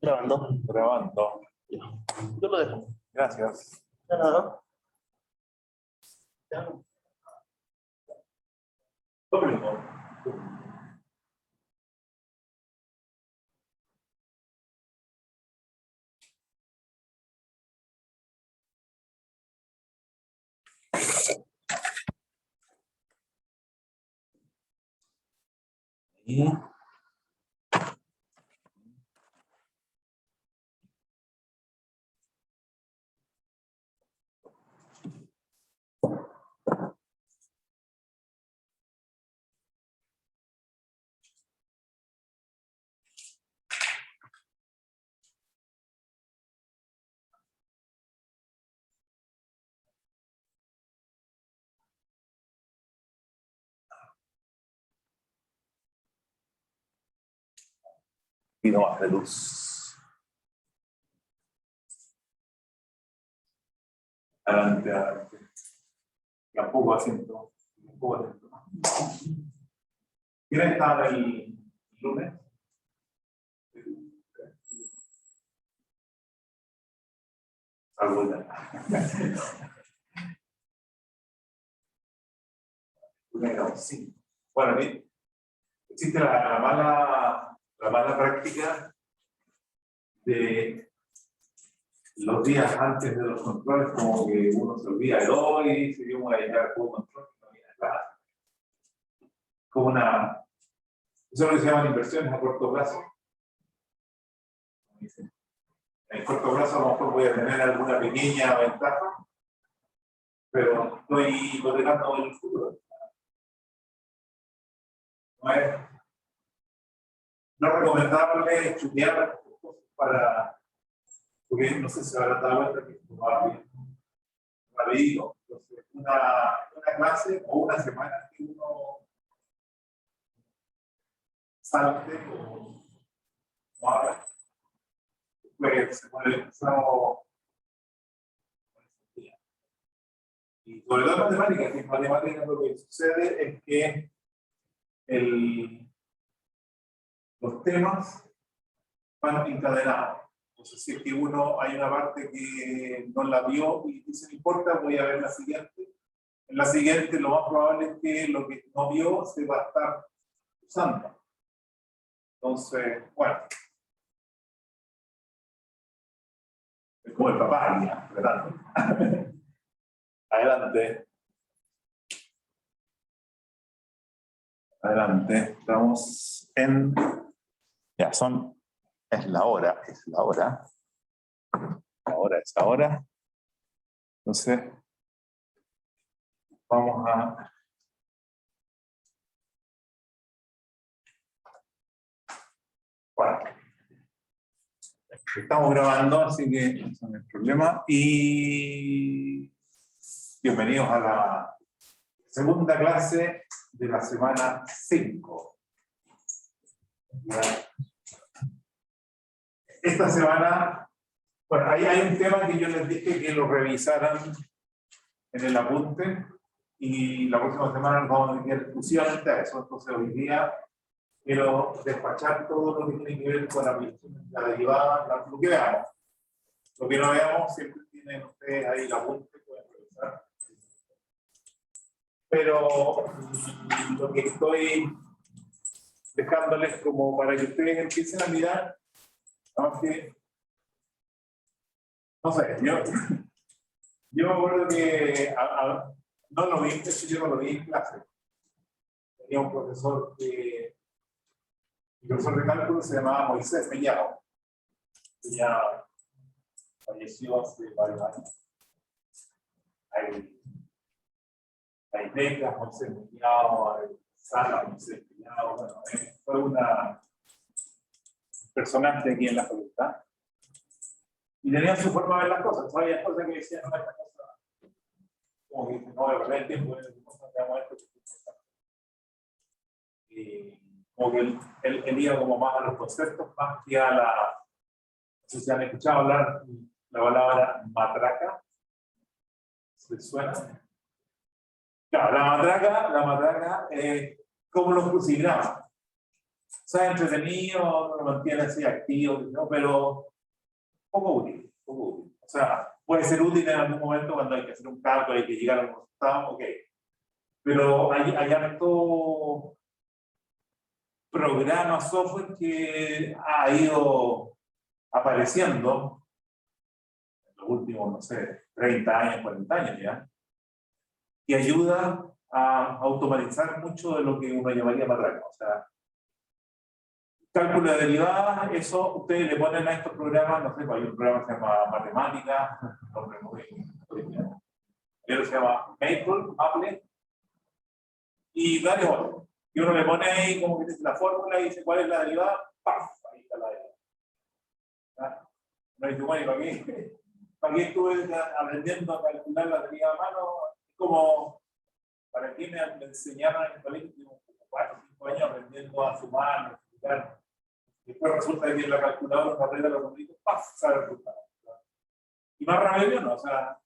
Grabando. Grabando. Yo lo dejo. Gracias. De nada. Ya. 2 minutos. Y no más de luz. Adelante, adelante. Tampoco asiento. Tampoco asiento. ¿Quién está el lunes? Algo ya. Sí. Bueno, existe la mala práctica de los días antes de los controles, como que uno se olvida de hoy, se dio una idea de juego control, no viene a clase. Como una, eso es lo que se llaman inversiones a corto plazo. En corto plazo a lo mejor voy a tener alguna pequeña ventaja, pero estoy hipotecando el futuro. No es recomendable estudiar para, porque no sé si se habrán dado cuenta que rapidito. Entonces, una clase o una semana que uno salte o habla, pues se pone empezado. Y sobre todo en matemáticas, que en matemáticas lo que sucede es que los temas van encadenados. Entonces, si es que hay una parte que no la vio y dice, no importa, voy a ver la siguiente. En la siguiente, lo más probable es que lo que no vio se va a estar usando. Entonces, bueno. Es como el papá, ya, ¿verdad? Adelante. Adelante. Estamos en... Ya, es la hora. Ahora es ahora. Entonces, vamos a... Bueno, estamos grabando, así que eso no es problema. Y bienvenidos a la segunda clase de la semana 5. Esta semana, bueno, ahí hay un tema que yo les dije que lo revisaran en el apunte y la próxima semana nos vamos a dedicar exclusivamente a eso. Entonces hoy día quiero despachar todo lo que tiene que ver con la aplicación, la derivada, lo que veamos. Lo que no veamos, siempre tienen ustedes ahí el apunte, pueden revisar. Pero lo que estoy dejándoles como para que ustedes empiecen a mirar, aunque, no sé, yo me acuerdo que no lo vi, yo no lo vi en clase. Tenía un profesor que, mi profesor de cálculo se llamaba Moisés Mellado. Ya falleció hace varios años. Hay becas, Moisés Mellado, hay Sala, Moisés Mellado, bueno, fue una personaje aquí en la facultad. Y tenía su forma de ver las cosas. Había cosas que decían, no, esta cosa, como que no, de verdad el tiempo, y como que él iba como más a los conceptos, más que a la... No sé si han escuchado hablar la palabra matraca. ¿Les suena? Claro, la matraca es como los crucigramas. sea, entretenido, lo mantiene así activo, ¿no? Pero poco útil, poco útil. O sea, puede ser útil en algún momento cuando hay que hacer un cálculo, hay que llegar a un resultado, ok. Pero hay harto programa, software que ha ido apareciendo en los últimos, no sé, 30 años, 40 años ya, que ayuda a automatizar mucho de lo que uno llamaría matraca. O sea, cálculo de derivadas, eso ustedes le ponen a estos programas, no sé, hay un programa que se llama Matemática, nombre muy original. El se llama Maple, y varios otros. Y uno le pone ahí como que dice la fórmula y dice cuál es la derivada, ¡paf! Ahí está la derivada. ¿Ah? No dice, bueno, ¿para qué estuve aprendiendo a calcular la derivada a mano? Es como, ¿para qué me enseñaron en el colegio? Tengo 4 o 5 años aprendiendo a sumar, a multiplicar. Después resulta que en la calculadora una regla los numeritos, ¡paf! Sale el resultado. Y más rápido no, o sea,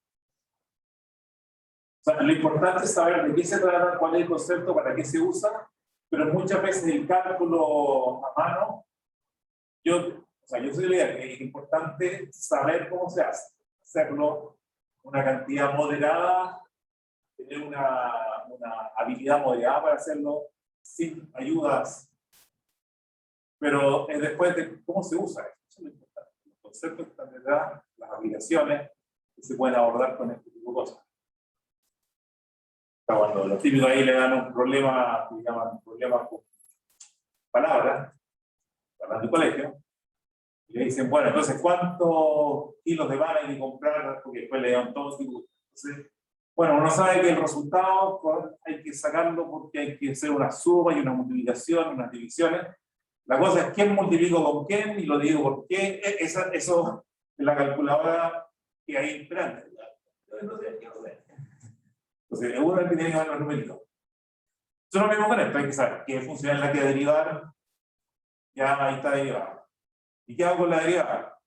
lo importante es saber de qué se trata, cuál es el concepto, para qué se usa, pero muchas veces el cálculo a mano, yo soy de la idea que es importante saber cómo se hace, hacerlo una cantidad moderada, tener una habilidad moderada para hacerlo sin ayudas, pero es después de cómo se usa eso, es lo importante. Los conceptos que están detrás, las aplicaciones que se pueden abordar con este tipo de cosas. Cuando los típicos ahí le dan un problema, que llaman un problema con palabras, hablando de colegio, y le dicen, bueno, entonces, ¿cuántos kilos de pan hay que comprar? Porque después le dan todo tipo. Entonces, bueno, uno sabe que el resultado hay que sacarlo porque hay que hacer una suma y una multiplicación, unas divisiones. La cosa es quién multiplico con quién y lo digo por qué. Eso es la calculadora que hay esperando. Entonces, uno es el que tiene que ver los numeritos. Eso es lo mismo con esto, hay que saber qué función es la que derivar. Ya ahí está derivada. ¿Y qué hago con la derivada?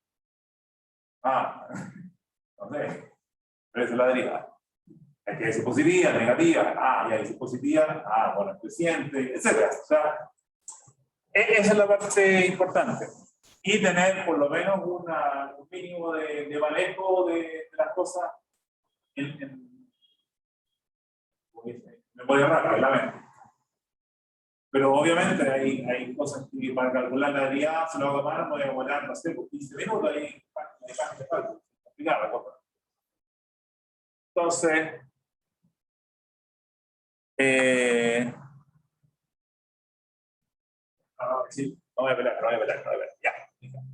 No sé, pero esa es la derivada. Hay que decir positiva, negativa, ya dice positiva, bueno, es creciente, etc. O sea, esa es la parte importante. Y tener por lo menos un mínimo de manejo de las cosas en memoria rápida, la mente. Pero obviamente hay cosas que para calcular la derivada, se lo hago a mano, me voy a demorar, no sé, por 15 minutos, ahí es complicada la cosa. Entonces, sí, no voy a pelear,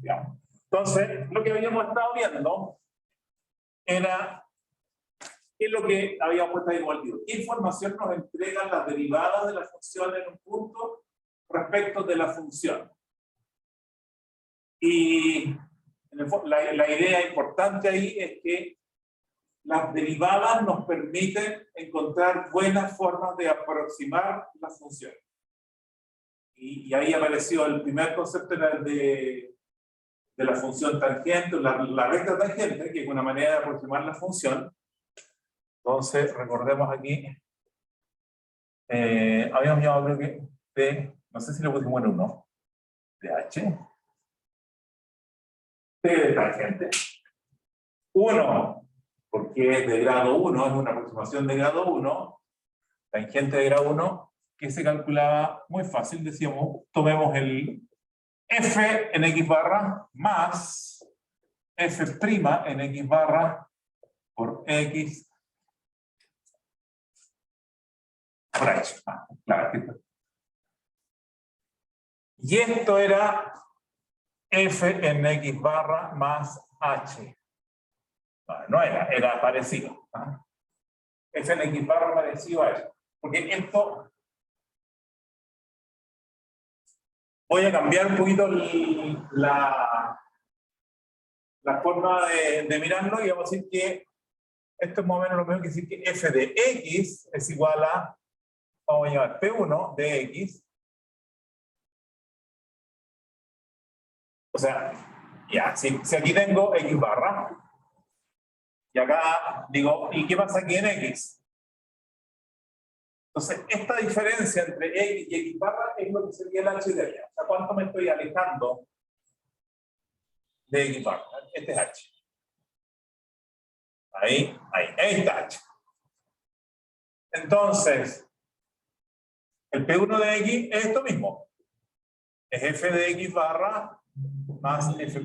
ya. Entonces, lo que habíamos estado viendo era qué es lo que habíamos puesto ahí como el título. ¿Qué información nos entregan las derivadas de la función en un punto respecto de la función? Y en el, la idea importante ahí es que las derivadas nos permiten encontrar buenas formas de aproximar la función. Y ahí apareció el primer concepto de la función tangente, la recta tangente, que es una manera de aproximar la función. Entonces, recordemos aquí, habíamos llamado, creo que, de, no sé si lo pusimos en 1, de h, t de tangente, 1, porque es de grado 1, es una aproximación de grado 1, tangente de grado 1, que se calculaba muy fácil, decíamos, tomemos el f en x barra más f' en x barra por x por h. Claro. Y esto era f en x barra más h. No era parecido. F en x barra parecido a eso. Porque esto, voy a cambiar un poquito la forma de mirarlo y vamos a decir que esto es más o menos lo mismo que decir que f de x es igual a, vamos a llamar P1 de x. O sea, ya, si aquí tengo x barra, y acá digo, ¿y qué pasa aquí en x? Entonces, esta diferencia entre X y X barra es lo que sería el H de allá. O sea, ¿cuánto me estoy alejando de X barra? Este es H. Ahí está H. Entonces, el P1 de X es esto mismo. Es F de X barra más F'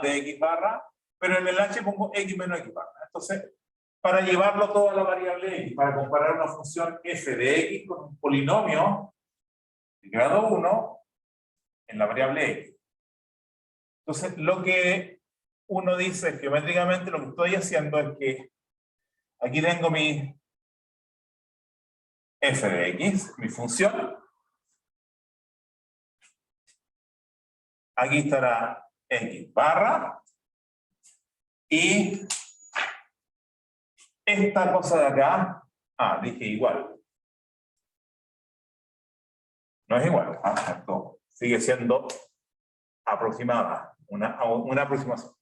de X barra, pero en el H pongo X menos X barra. Entonces, para llevarlo todo a la variable X, para comparar una función F de X con un polinomio de grado 1 en la variable X. Entonces, lo que uno dice geométricamente, lo que estoy haciendo es que aquí tengo mi F de X, mi función. Aquí estará X barra. Y esta cosa de acá, dije igual. No es igual, esto sigue siendo aproximada, una aproximación.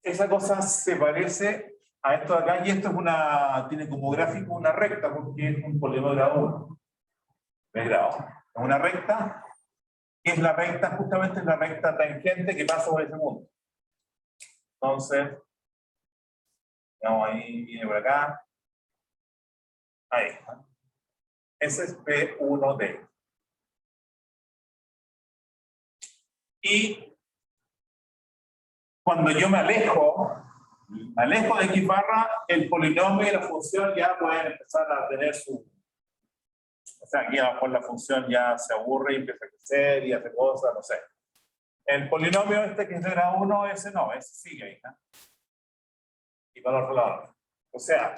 Esa cosa se parece a esto de acá, y esto es tiene como gráfico una recta, porque es un polinomio de grado 1. De grado. Es una recta, que es la recta, justamente es la recta tangente que pasa por ese punto. Entonces, digamos, ahí viene por acá. Ahí. Ese es P1D. Y cuando yo me alejo de X barra, el polinomio y la función ya pueden empezar a tener su... O sea, aquí a lo mejor la función ya se aburre y empieza a crecer y hace cosas, no sé. El polinomio este que es de grado 1, ese no, ese sigue ahí, ¿no? Y para el otro lado. O sea,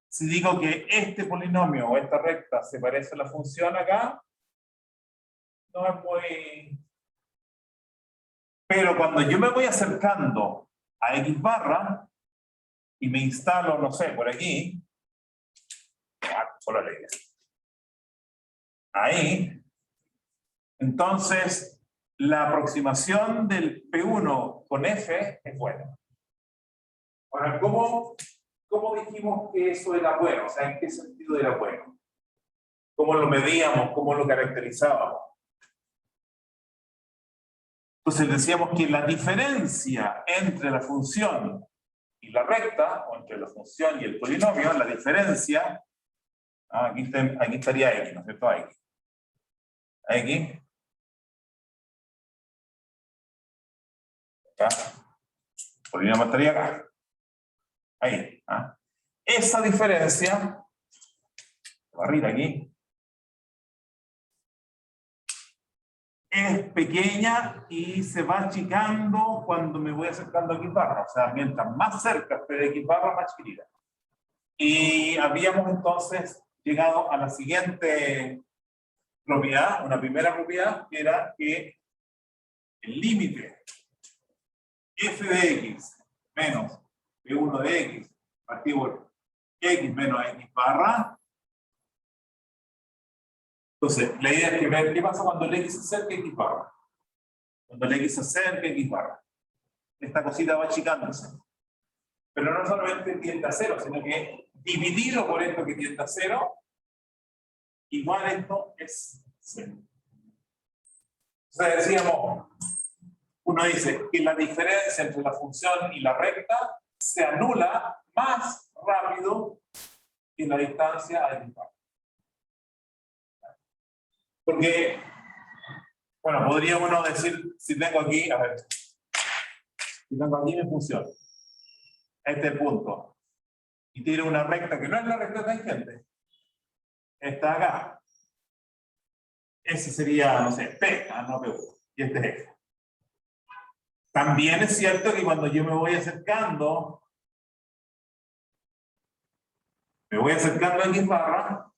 si digo que este polinomio o esta recta se parece a la función acá, no es muy... Pero cuando yo me voy acercando a X barra y me instalo, no sé, por aquí, solo la idea. Ahí, entonces la aproximación del P1 con F es buena. Ahora, ¿cómo dijimos que eso era bueno? O sea, ¿en qué sentido era bueno? ¿Cómo lo medíamos? ¿Cómo lo caracterizábamos? Entonces decíamos que la diferencia entre la función y la recta, o entre la función y el polinomio, la diferencia, aquí estaría X, ¿no es cierto? X. X. Acá. El polinomio estaría acá. Ahí. Esa diferencia, barrita aquí, es pequeña y se va achicando cuando me voy acercando a X barra. O sea, mientras más cerca esté de X barra, más chiquitita. Y habíamos entonces llegado a la siguiente propiedad, una primera propiedad, que era que el límite f de x menos p1 de x partido por x menos x barra. Entonces, la idea es que ver qué pasa cuando el x se acerca a x barra. Cuando el x se acerca a x barra. Esta cosita va achicándose. Pero no solamente tiende a 0, sino que dividido por esto que tiende a 0, igual esto es 0. O sea, decíamos, uno dice que la diferencia entre la función y la recta se anula más rápido que la distancia a x barra. Porque, bueno, podría uno decir, si tengo aquí, a ver, si tengo aquí mi función, este punto, y tiene una recta que no es la recta tangente, está acá. Ese sería, no sé, P, no P1, y este es F. También es cierto que cuando yo me voy acercando a X barra,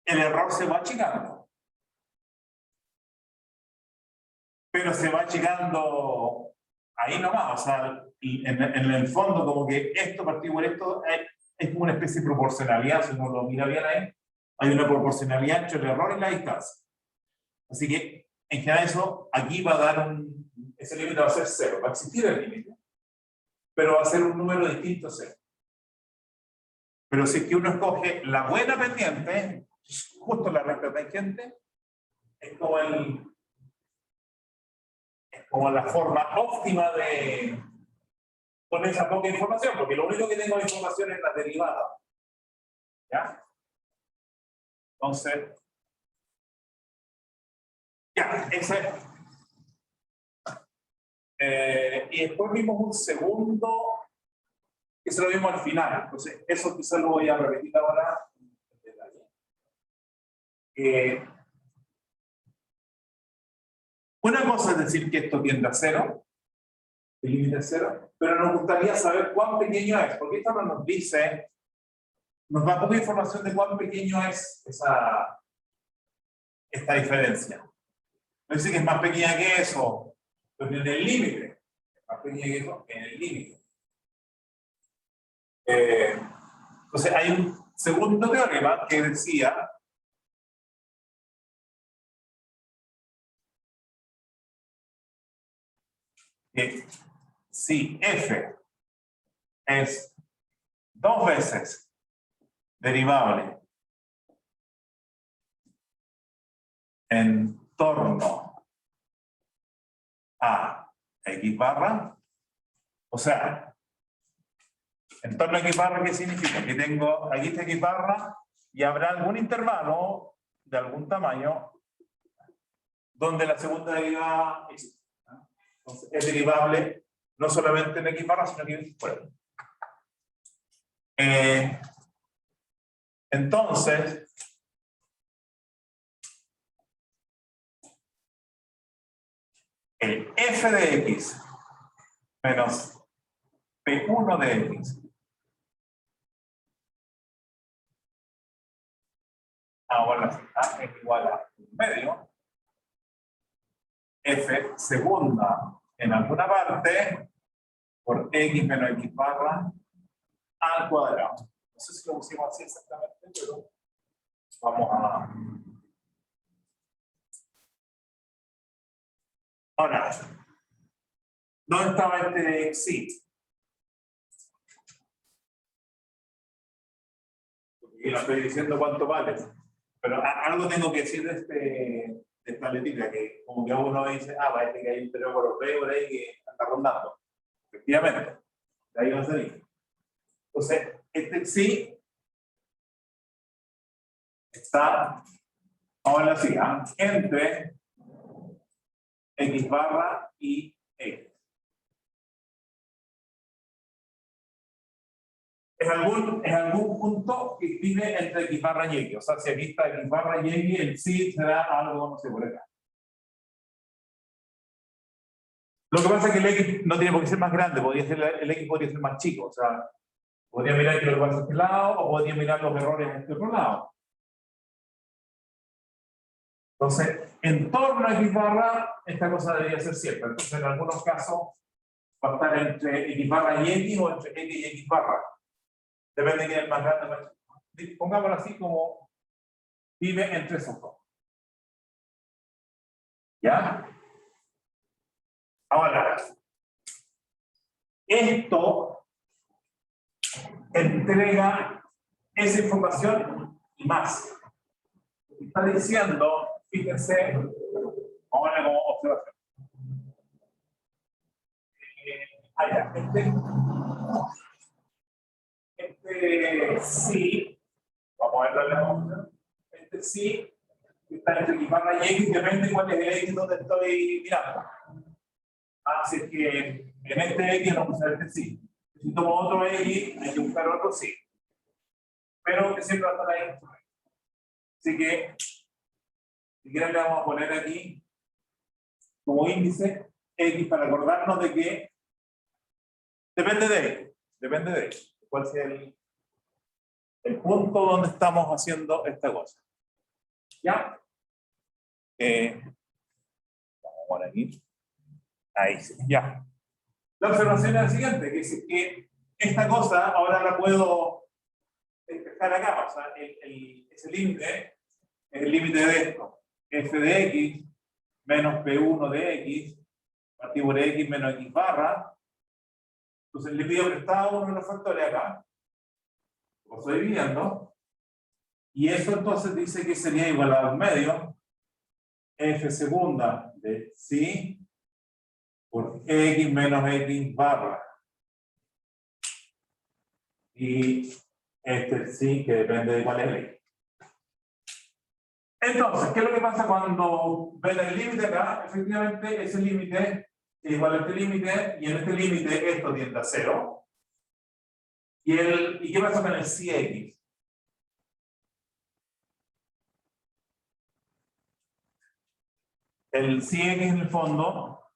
el error se va achicando. Pero se va achicando ahí nomás, o sea, en el fondo como que esto partido por esto es como una especie de proporcionalidad, si uno lo mira bien ahí, hay una proporcionalidad entre el error y la distancia. Así que, en general eso, aquí va a dar ese límite va a ser 0, va a existir el límite, pero va a ser un número distinto a 0. Pero si es que uno escoge la buena pendiente, justo la recta tangente, es como la forma óptima de con esa poca información, porque lo único que tengo de información es la derivada. ¿Ya? Entonces, ya, ese. Y después vimos un segundo, que se lo vimos al final. Entonces, eso quizás lo voy a repetir ahora. Una cosa es decir que esto tiende a cero, el límite es cero, pero nos gustaría saber cuán pequeño es, porque esto no nos dice, nos da poca información de cuán pequeño es esta diferencia. No dice que es más pequeña que eso, pero en el límite, es más pequeña que eso, en el límite. Entonces hay un segundo teorema que decía que si f es 2 veces derivable en torno a x barra, o sea, en torno a x barra, ¿qué significa? Que tengo, aquí está x barra y habrá algún intervalo de algún tamaño donde la segunda derivada es, entonces, es derivable no solamente en x barra, sino que fuera. Entonces, el f de x menos p1 de x ahora es igual a un medio f segunda en alguna parte por x menos x barra al cuadrado. No sé si lo pusimos así exactamente, pero vamos a... Ahora, ¿dónde estaba este sí? Y no estoy diciendo cuánto vale, pero algo tengo que decir de esta letrita, que como que uno dice, parece que hay un teléfono europeo por ahí que anda rondando. Efectivamente, de ahí va a salir. Entonces, este sí está, ahora sí, entre x barra y x. Es algún punto que vive entre x barra y x. O sea, si aquí está x barra y x, el sí será algo, no sé, por acá. Lo que pasa es que el x no tiene por qué ser más grande, el x podría ser más chico. O sea, podría mirar que lo que pasa a este lado, o podría mirar los errores en este otro lado. Entonces, en torno a x barra, esta cosa debería ser cierta. Entonces, en algunos casos, va a estar entre x barra y x o entre x y x barra. Depende de quién es más grande o más chico. Pongámoslo así como vive entre esos dos. ¿Ya? Ahora, esto entrega esa información y más. Está diciendo, fíjense, ahora como observación. Este sí, vamos a ver la opción. Este sí está entre x barra y x, depende cuál es el x donde estoy mirando. Así es que en este x no puse este sí. Si tomo otro x, hay que buscar otro sí. Pero que siempre va a estar ahí. Así que, si quieren, le vamos a poner aquí como índice x para acordarnos de que depende de cuál sea el punto donde estamos haciendo esta cosa. ¿Ya? Vamos a poner aquí. Ahí sí, ya. La observación es la siguiente, que es que esta cosa ahora la puedo despejar acá. O sea, ese límite es el límite de esto. F de x menos P1 de x partido por x menos x barra. Entonces le pido prestado uno de los factores acá. Lo estoy dividiendo. Y eso entonces dice que sería igual al medio f segunda de psi por x menos x barra. Y este sí que depende de cuál es el x. Entonces, ¿qué es lo que pasa cuando ven el límite acá? Efectivamente, ese límite es igual a este límite, y en este límite esto tiende a 0. ¿Y qué pasa con el psi x? El psi x en el fondo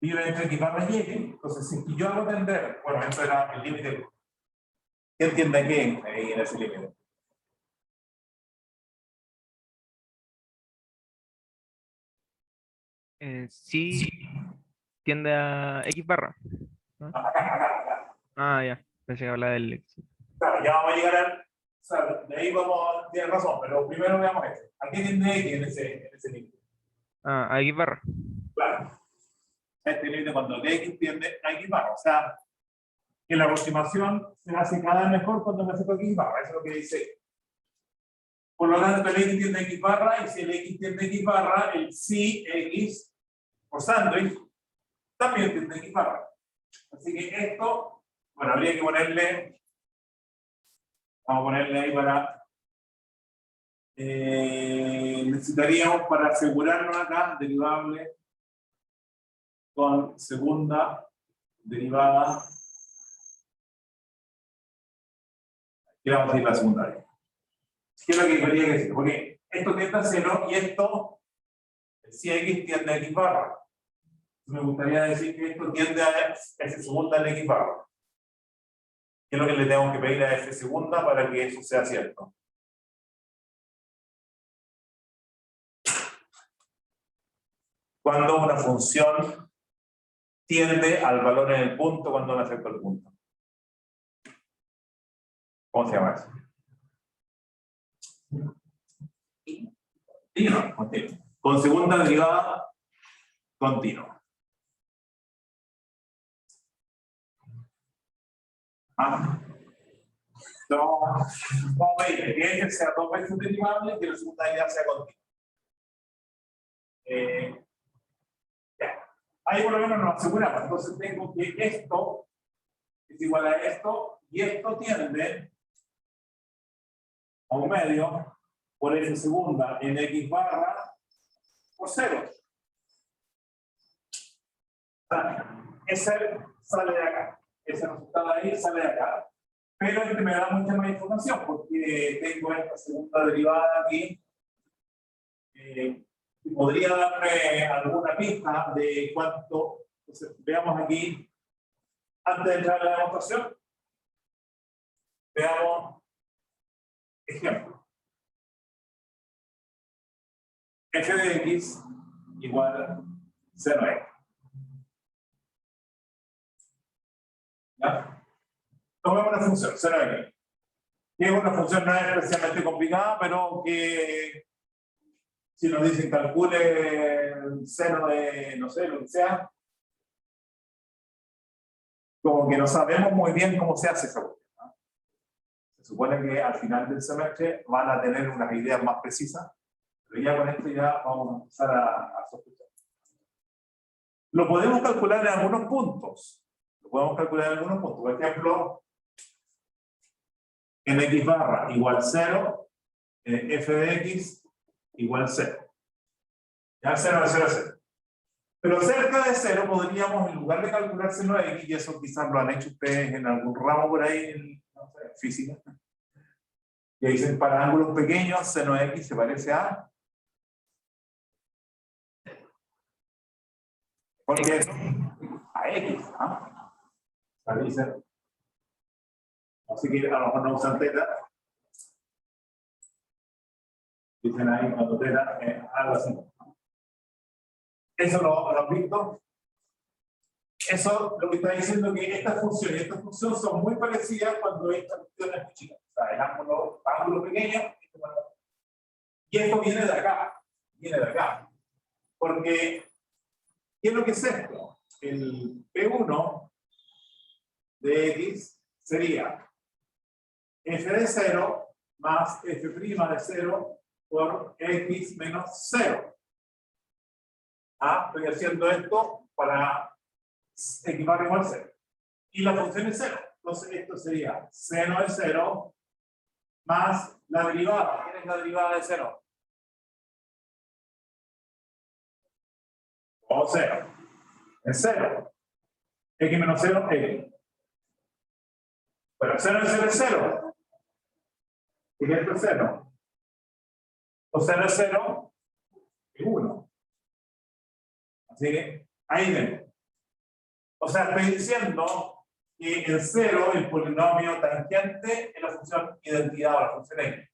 vive entre x barra y x. Entonces, si yo hago tender, bueno, esto era el límite. ¿Qué entiende qué ahí en ese límite? Sí tiende a X barra, ¿no? Ah, ya. Pensé que hablaba del X. Claro, ya vamos a llegar al. O sea, de ahí vamos, tienes razón, pero primero veamos esto. ¿A qué tiende x en ese límite? Ah, a X barra. Claro. Este límite cuando el x tiende a x barra. O sea, que la aproximación se hace cada vez mejor cuando me acerco a x barra. Eso es lo que dice. Por lo tanto, el x tiende a x barra, y si el x tiende a x barra, el psi x por sándwich también tiende a x barra. Así que esto, bueno, habría que ponerle, vamos a ponerle ahí para, necesitaríamos para asegurarnos acá, derivable con segunda derivada, ¿qué vamos a decir la secundaria? ¿Qué es lo que quería decir? Porque esto tiende a 0 y esto, el psi x tiende a x barra. Me gustaría decir que esto tiende a f segunda en x barra. ¿Qué es lo que le tengo que pedir a f segunda para que eso sea cierto? Cuando una función tiende al valor en el punto cuando me acerco al punto. ¿Cómo se llama eso? Continuo. Con segunda derivada continua. Vamos a ver que f sea dos veces derivable y que la segunda derivada sea continua. Ya. Ahí por lo menos nos aseguramos. Entonces tengo que esto es igual a esto y esto tiende a un medio por f segunda en x barra por 0. Ese sale de acá. Ese resultado ahí sale de acá. Pero este me da mucha más información porque tengo esta segunda derivada aquí. Podría darme alguna pista de cuánto. Entonces, veamos aquí, antes de entrar a la demostración, veamos ejemplo. F de x igual 0x. ¿Ya? Tomemos una función, 0x. Que es una función no es especialmente complicada, pero que si nos dicen calcule el seno de, no sé, lo que sea, como que no sabemos muy bien cómo se hace esa cuestión, ¿no? Se supone que al final del semestre van a tener unas ideas más precisas, pero ya con esto ya vamos a empezar a sospechar. Lo podemos calcular en algunos puntos. Por ejemplo, en x barra igual 0, f de x igual 0. Ya 0 de 0 a 0. Pero cerca de 0 podríamos, en lugar de calcular seno de x, y eso quizás lo han hecho ustedes en algún ramo por ahí, en, no sé, física, y dicen para ángulos pequeños, seno de x se parece a... ¿Por qué? A x, ¿no? Dicen, así que a lo mejor no usan teta. Dicen ahí cuando teta, algo así. Eso lo han visto. Eso lo que está diciendo es que estas funciones y estas funciones son muy parecidas cuando esta función es muy chica. O sea, el ángulo pequeño. Y esto viene de acá. Viene de acá. Porque, ¿qué es lo que es esto? El P1 de X sería f de 0 más f' de 0 por x menos 0. Estoy haciendo esto para x barra igual a 0. Y la función es 0. Entonces esto sería seno de 0 más la derivada. ¿Quién es la derivada de 0? O 0. Es 0. X menos 0, x. Bueno, 0 de 0 es 0. Y esto es 0. O 0 es 0 es 1. Así que ahí ven. O sea, estoy diciendo que el 0 es el polinomio tangente en la función identidad o la función x.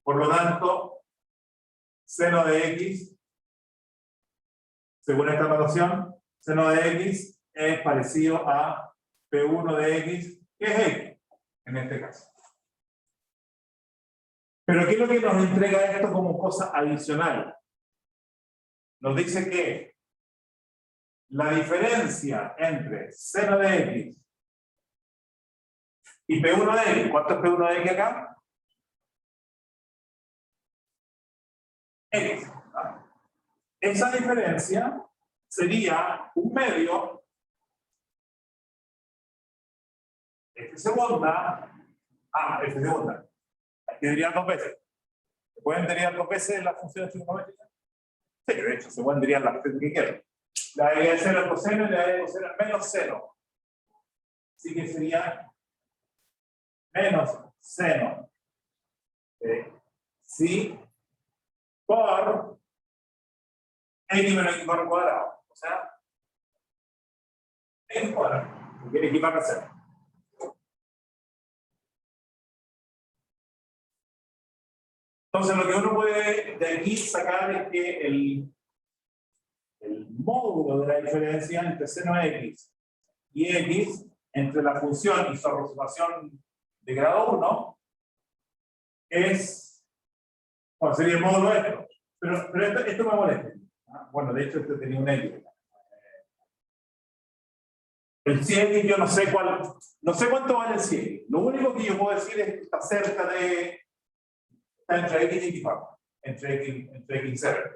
Por lo tanto, seno de x, según esta notación, seno de x es parecido a P1 de x, que es x, en este caso. Pero ¿qué es lo que nos entrega esto como cosa adicional? Nos dice que la diferencia entre seno de x y P1 de x, ¿cuánto es P1 de x acá? X. Esa diferencia sería un medio f segunda, f segunda. Hay que derivar dos veces. ¿Se pueden derivar dos veces las funciones trigonométricas? Sí, de hecho, se pueden derivar las veces que quieran. La de 0 es coseno y la de coseno es menos 0. Así que sería menos seno de sí por x menos x al cuadrado. O sea, x cuadrado, porque x va a 0. Entonces, lo que uno puede de aquí sacar es que el módulo de la diferencia entre seno de x y x, entre la función y su aproximación de grado 1, es, bueno, sería el módulo de esto. Pero esto me molesta. Bueno, de hecho, este tenía un x. El 100 yo no sé cuánto vale el 100. Lo único que yo puedo decir es que está cerca de, está entre x y x bajo, entre x y 0.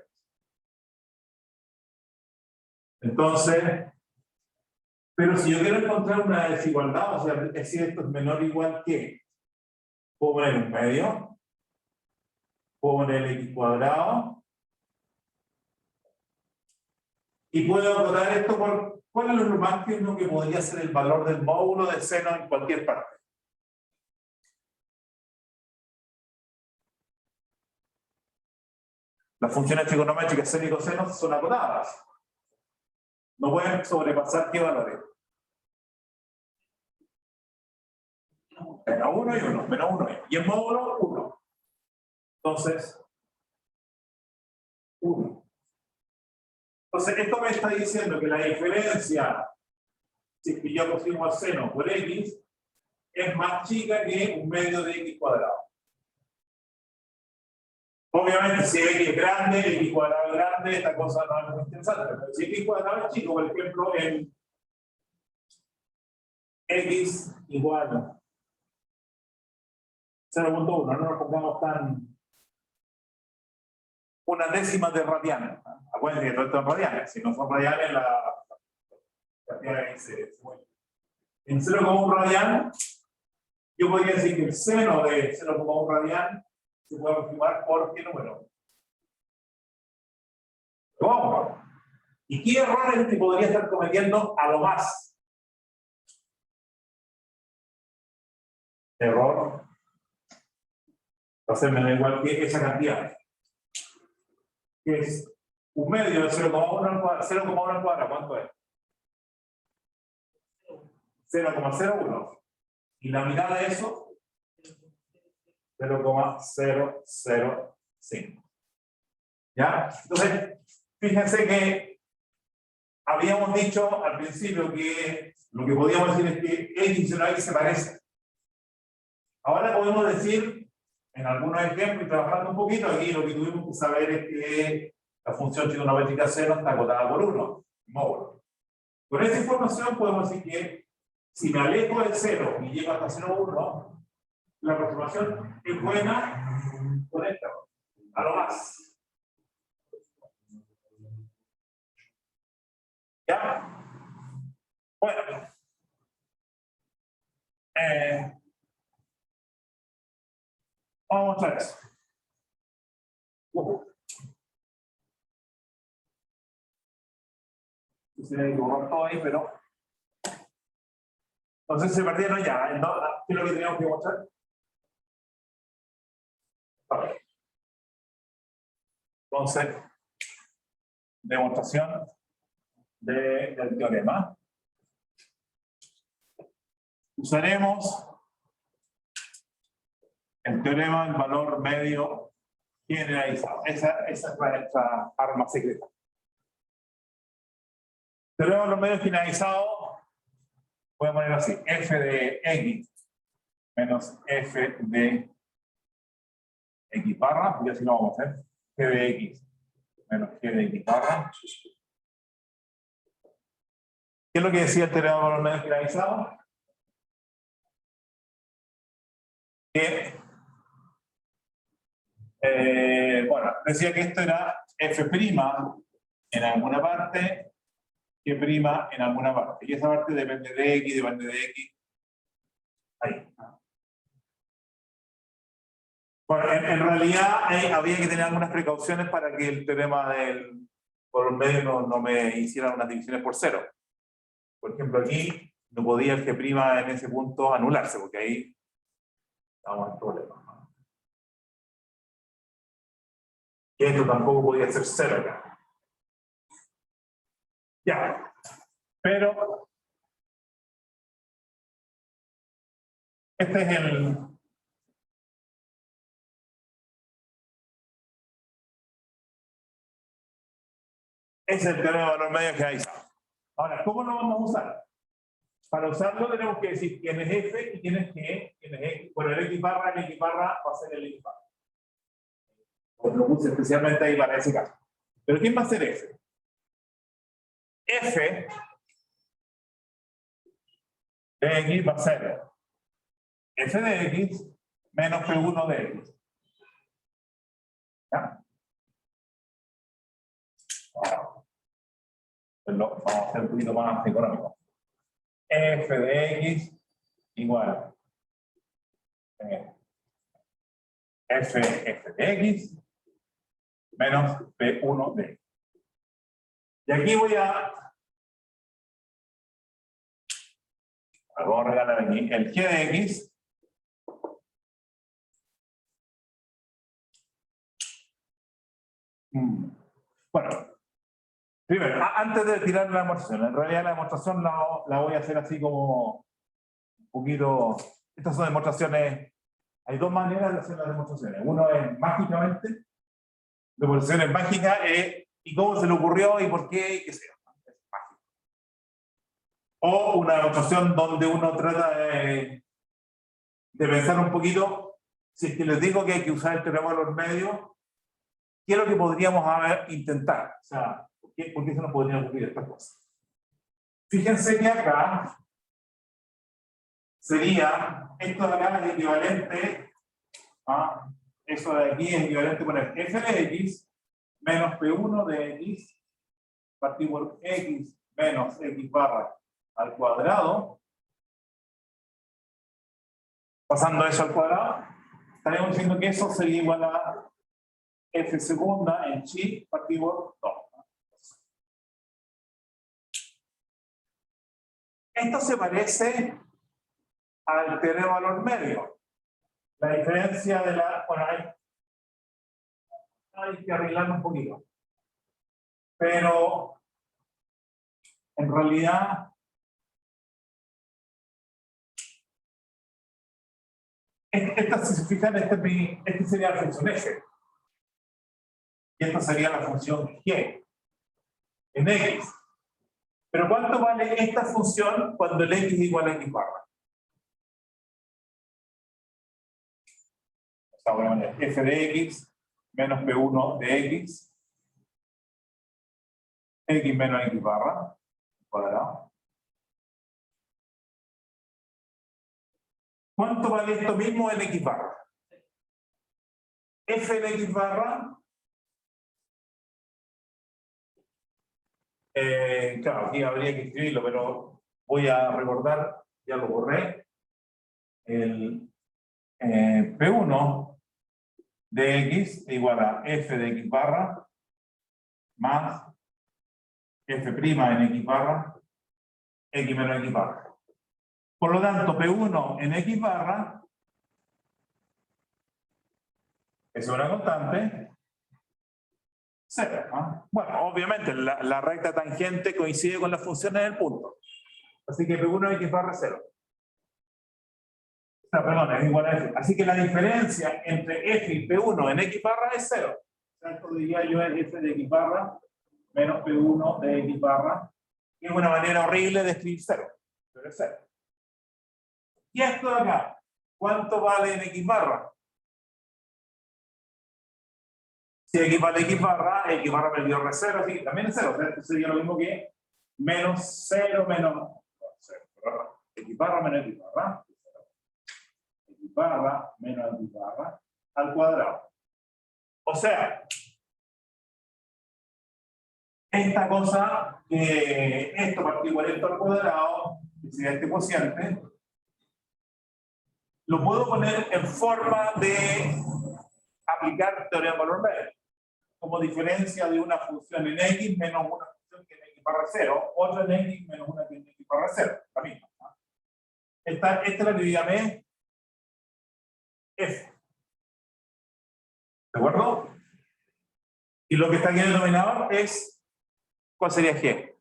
Entonces, pero si yo quiero encontrar una desigualdad, o sea, es decir, esto es menor o igual que, puedo poner un medio, puedo poner el x cuadrado, y puedo anotar esto por, ¿cuál es lo máximo que podría ser el valor del módulo de seno en cualquier parte? Las funciones trigonométricas seno y coseno son acotadas. No pueden sobrepasar qué valores. Menos 1 y 1, menos 1 y el módulo 1. Entonces, 1. Entonces, esto me está diciendo que la diferencia, si es que yo consigo al seno por x, es más chica que un medio de x cuadrado. Obviamente, si x es grande, x cuadrado es grande, esta cosa no es muy interesante. Pero si x cuadrado es chico, por ejemplo, en x igual 0.1, no nos pongamos tan una décima de radianes. Acuérdense que no están radianes, si no son radianes, la cantidad se mueve. En 0,1 radian, yo podría decir que el seno de 0,1 radian se puede aproximar por qué número. ¿Cómo? ¿Y qué errores te podría estar cometiendo a lo más? Error. Entonces me da igual que esa cantidad. Que es un medio de 0,1 al cuadrado. 0,1 al cuadrado, ¿cuánto es? 0,01. Y la mitad de eso, 0,005. ¿Ya? Entonces, fíjense que habíamos dicho al principio que lo que podíamos decir es que x y y se parecen. Ahora podemos decir, en algunos ejemplos y trabajando un poquito, aquí lo que tuvimos que saber es que la función trigonométrica seno está acotada por 1, módulo. Con esa información podemos decir que si me alejo del 0 y llego hasta 0,1, La aproximación es buena con esta, a lo más. ¿Ya? Bueno. Vamos a mostrar eso. Se me borró todo ahí, pero no sé si se perdieron ya. ¿No? ¿Qué es lo que teníamos que mostrar? Vale. Entonces, demostración del teorema. Usaremos el teorema del valor medio generalizado. Esa es nuestra arma secreta. Teorema del valor medio generalizado, voy a poner así: f de x menos f de x barra, y así lo vamos a hacer: g de x menos g de x barra. ¿Qué es lo que decía el teorema del valor medio generalizado? Que bueno, decía que esto era f' en alguna parte, g' en alguna parte. Y esa parte depende de x, depende de x. Ahí. Bueno, en realidad había que tener algunas precauciones para que el teorema del valor medio no me hiciera unas divisiones por cero. Por ejemplo, aquí no podía el g' en ese punto anularse, porque ahí estamos en problemas. Y esto tampoco podía ser cero acá. Ya. Pero este es el teorema de valor medio generalizado. Ahora, ¿cómo lo vamos a usar? Para usarlo tenemos que decir quién es f y quién es g, quién es x. Bueno, el x barra va a ser el x barra. Lo puse especialmente ahí para ese caso. ¿Pero quién va a ser f? F de x va a ser f de x menos p1 de x. ¿Ya? Vamos a hacer un poquito más económico. F de x igual f de x menos p1 de x. Y aquí vamos a regalar aquí el g de x bueno, primero, antes de tirar la demostración, en realidad la demostración la voy a hacer así como un poquito. Estas son demostraciones, hay dos maneras de hacer las demostraciones. Uno es mágicamente, demostraciones mágicas, y cómo se le ocurrió y por qué, y qué sea. Es mágico. O una demostración donde uno trata de pensar un poquito, si es que les digo que hay que usar el teorema de los medios, ¿qué es lo que podríamos intentar? O sea, ¿por qué se nos podría ocurrir estas cosas? Fíjense que acá sería, esto de acá es equivalente a, eso de aquí es equivalente a poner f de x menos p1 de x partido por x menos x barra al cuadrado. Pasando eso al cuadrado, estaríamos diciendo que eso sería igual a f segunda en chi partido por 2. Esto se parece al teorema de valor medio. La diferencia de la... Bueno, hay que arreglarlo un poquito. Pero en realidad esta, si se fijan, este sería la función f. Y esta sería la función g en x. Pero ¿cuánto vale esta función cuando el x es igual a x barra? O sea, voy a poner f de x menos p1 de x menos x barra cuadrado. ¿Cuánto vale esto mismo en X barra? F en X barra. Claro, aquí habría que escribirlo, pero voy a recordar, ya lo borré. El P1 de X igual a F de X barra más F' en X barra, X menos X barra. Por lo tanto, P1 en X barra es una constante, 0. ¿No? Bueno, obviamente la recta tangente coincide con las funciones del punto. Así que P1 en X barra es 0. Perdón, es igual a F. Así que la diferencia entre F y P1 en X barra es 0. Esto diría yo es F de X barra menos P1 de X barra. Es una manera horrible de escribir 0, pero es 0. Y esto de acá, ¿cuánto vale en X barra? Si X vale X barra me dio R0, así que también es 0. O sea, esto sería lo mismo que menos 0 menos 0. X barra menos X barra. X barra menos X barra al cuadrado. O sea, esta cosa, esto partido por esto al cuadrado, que sería este cociente, lo puedo poner en forma de aplicar teorema de valor medio, como diferencia de una función en X menos una función que en X barra 0, otra en X menos una que en X barra 0, la misma. ¿No? Esta es la que dígame F. ¿De acuerdo? Y lo que está aquí en el denominador es, ¿cuál sería G?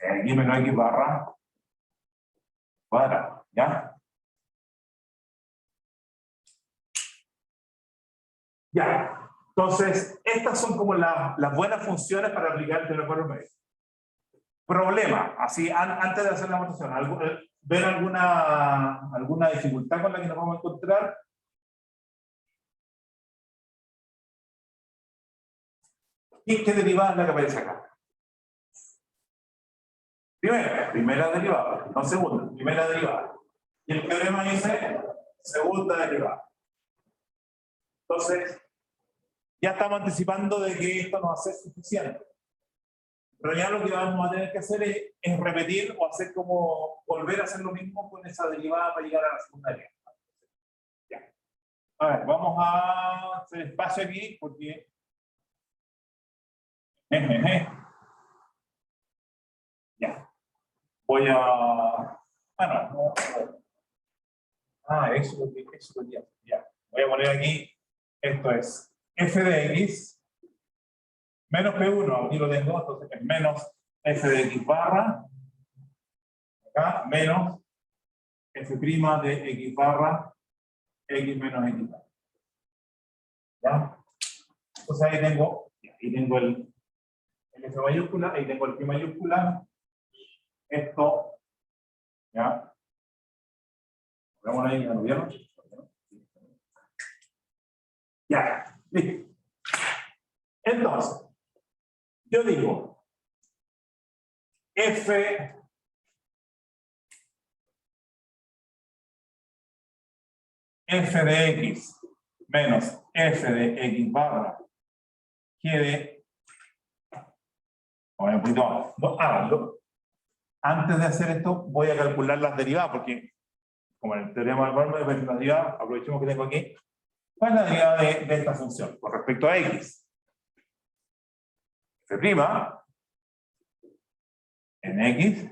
X menos X barra cuadrado, ¿ya? Ya. Entonces, estas son como las buenas funciones para aplicar el teorema de valor medio. Problema, así, antes de hacer la votación, ¿ven alguna dificultad con la que nos vamos a encontrar? ¿Qué derivada es la que aparece acá? Primera derivada, no segunda, primera derivada. Y el teorema dice segunda derivada. Entonces, ya estamos anticipando de que esto no va a ser suficiente. Pero ya lo que vamos a tener que hacer es repetir o hacer como volver a hacer lo mismo con esa derivada para llegar a la segunda derivada. Ya. A ver, vamos a hacer espacio aquí porque ya. Voy a... Bueno, eso ya. Voy a poner aquí, esto es f de x menos P1, aquí lo tengo, entonces es menos f de x barra, acá, menos f' de x barra, x menos x barra. ¿Ya? Entonces ahí tengo el f mayúscula, ahí tengo el p mayúscula, esto, ¿ya? Vamos ahí, ¿ya lo vieron? Ya, listo. Entonces, yo digo, f de x menos f de x barra g de... Bueno, un poquito más. Antes de hacer esto, voy a calcular las derivadas, porque como en el teorema del valor medio, la derivada, aprovechemos que tengo aquí. ¿Cuál es la derivada de esta función con respecto a x? F' en x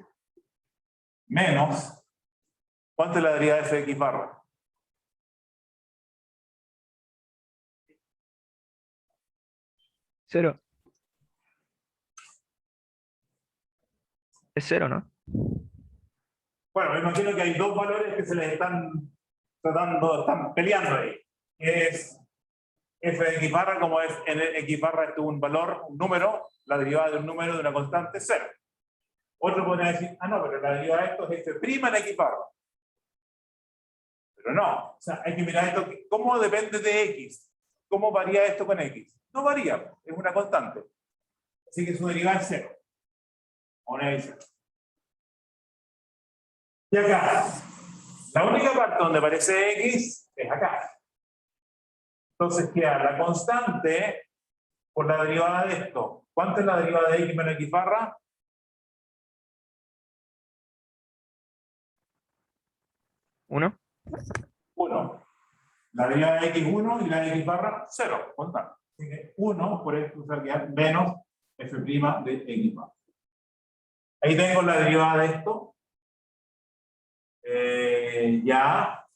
menos, ¿cuánto es la derivada de f de x barra? Cero. Es 0, ¿no? Bueno, me imagino que hay dos valores que se les están peleando ahí. Es f de x barra, como es en x barra, esto es un valor, un número, la derivada de un número de una constante 0. Otro podría decir, no, pero la derivada de esto es f' en x barra. Pero no, o sea, hay que mirar esto, ¿cómo depende de x? ¿Cómo varía esto con x? No varía, es una constante. Así que su derivada es 0. Ahora es 0. Y acá, la única parte donde aparece X es acá. Entonces queda la constante por la derivada de esto. ¿Cuánto es la derivada de X menos X barra? 1. 1. La derivada de X 1 y la de X barra 0. Contar. Así que 1 por esto va a quedar menos F' de X barra. Ahí tengo la derivada de esto. Ya.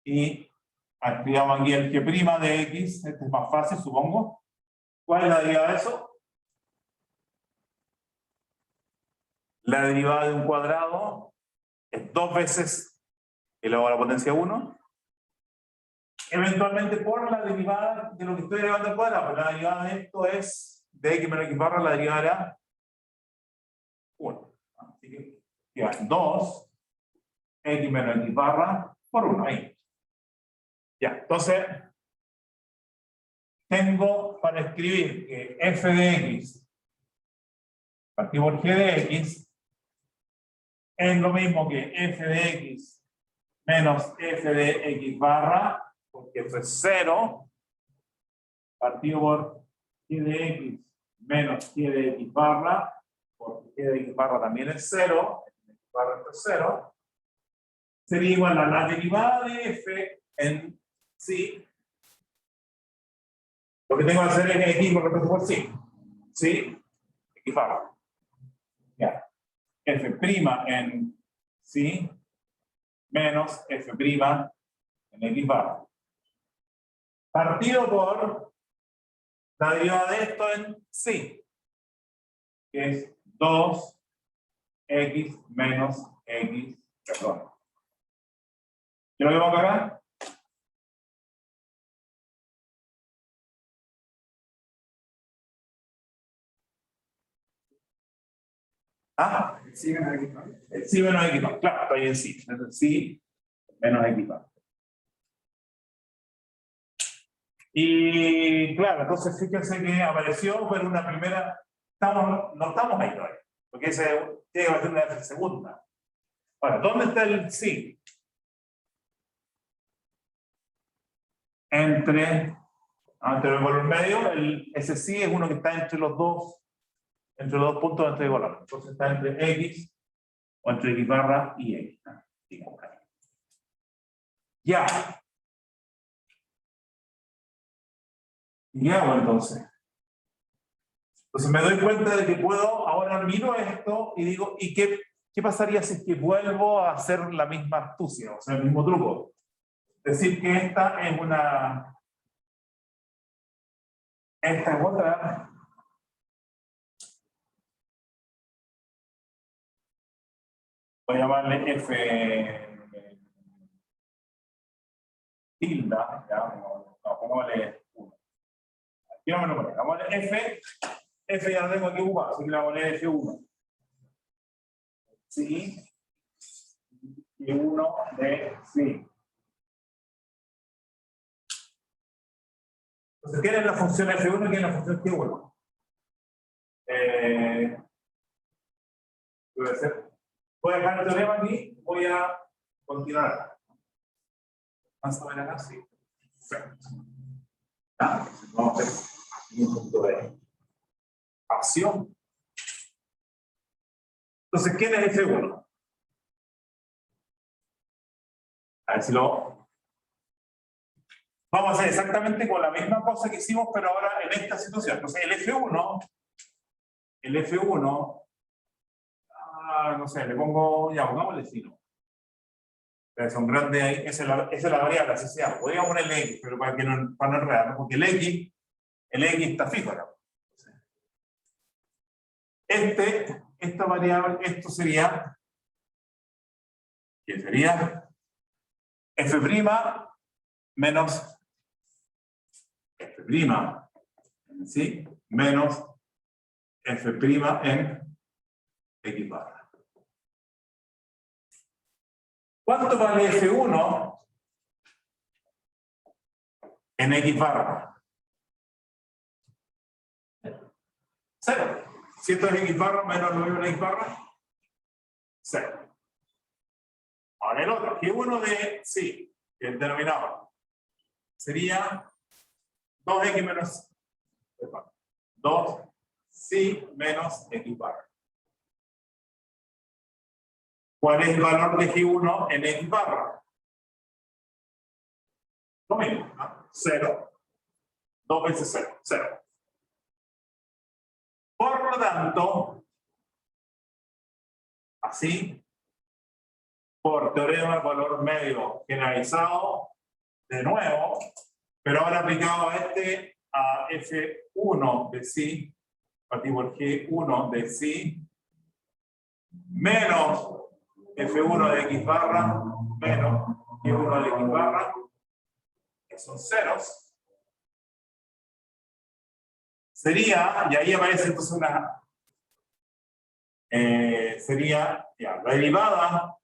Y escribamos aquí el G' de X. Este es más fácil, supongo. ¿Cuál es la derivada de eso? La derivada de un cuadrado es 2 veces elevado a la potencia 1. Eventualmente por la derivada de lo que estoy elevando al cuadrado. Pero la derivada de esto es de X menos X barra, la derivada era 1. Así que queda 2 X menos X barra por 1. Ahí. Ya, entonces tengo para escribir que f de x partido por g de x es lo mismo que f de x menos f de x barra, porque eso es 0, partido por g de x menos g de x barra, porque g de x barra también es 0, x barra esto es 0, sería igual a la derivada de f en sí. Lo que tengo que hacer es x con respecto por sí. ¿Sí? X barra. Ya. F' en sí menos F' en X barra. Partido por la derivada de esto en sí, que es 2x menos x, perdón. ¿Qué es lo que vamos acá? Ah, el sí menos X barra. El sí menos X barra. Claro, está ahí en sí. Es el sí menos X barra. Y claro, entonces fíjense que apareció, pero una primera, no estamos ahí todavía, porque ese tiene que ser una segunda. Ahora, ¿dónde está el sí? Entre el valor medio, ese sí es uno que está entre los dos puntos entre valores. Entonces está entre x o entre x barra y x. Ya. ¿Y qué hago entonces? Entonces me doy cuenta de que puedo, ahora miro esto y digo, ¿y qué pasaría si es que vuelvo a hacer la misma astucia, o sea, el mismo truco? Decir que esta es otra. Voy a llamarle F tilde, ya, no, pongámosle 1. Aquí no me lo pongo, vamos a poner F ya lo tengo aquí ocupado, así que le vamos a poner F1. Sí, y 1 de sí. Entonces, ¿qué es la función F1 y qué es la función T1? Voy a dejar el teorema aquí, voy a continuar acá. Más o menos así. Perfecto. Vamos a hacer un punto de acción. Entonces, ¿quién es F1? A ver si lo... Vamos a hacer exactamente con la misma cosa que hicimos, pero ahora en esta situación. Entonces, el F1, no sé, le pongo, ya, pongámosle sino. Son grandes ahí, esa es la variable, así se llama. Podría ponerle X, pero para no enredarnos, porque el X está fijo acá. Esta variable, esto sería, ¿qué sería? F' menos F', ¿sí? Menos F' en X barra. ¿Cuánto vale F1 en X barra? 0. Si esto es X barra menos lo mismo en X barra, 0. Ahora el otro, G1 de sí, el denominador, sería 2x menos, perdón, 2 sí menos x barra. ¿Cuál es el valor de G1 en x barra? Lo mismo, ¿no? 0. 2 veces 0, 0. Por lo tanto, así, por teorema del valor medio generalizado, de nuevo, pero ahora aplicado a este, a F1 de sí, partimos por G1 de sí, menos F1 de X barra, menos G1 de X barra, que son ceros, sería, y ahí aparece entonces una, sería ya, la derivada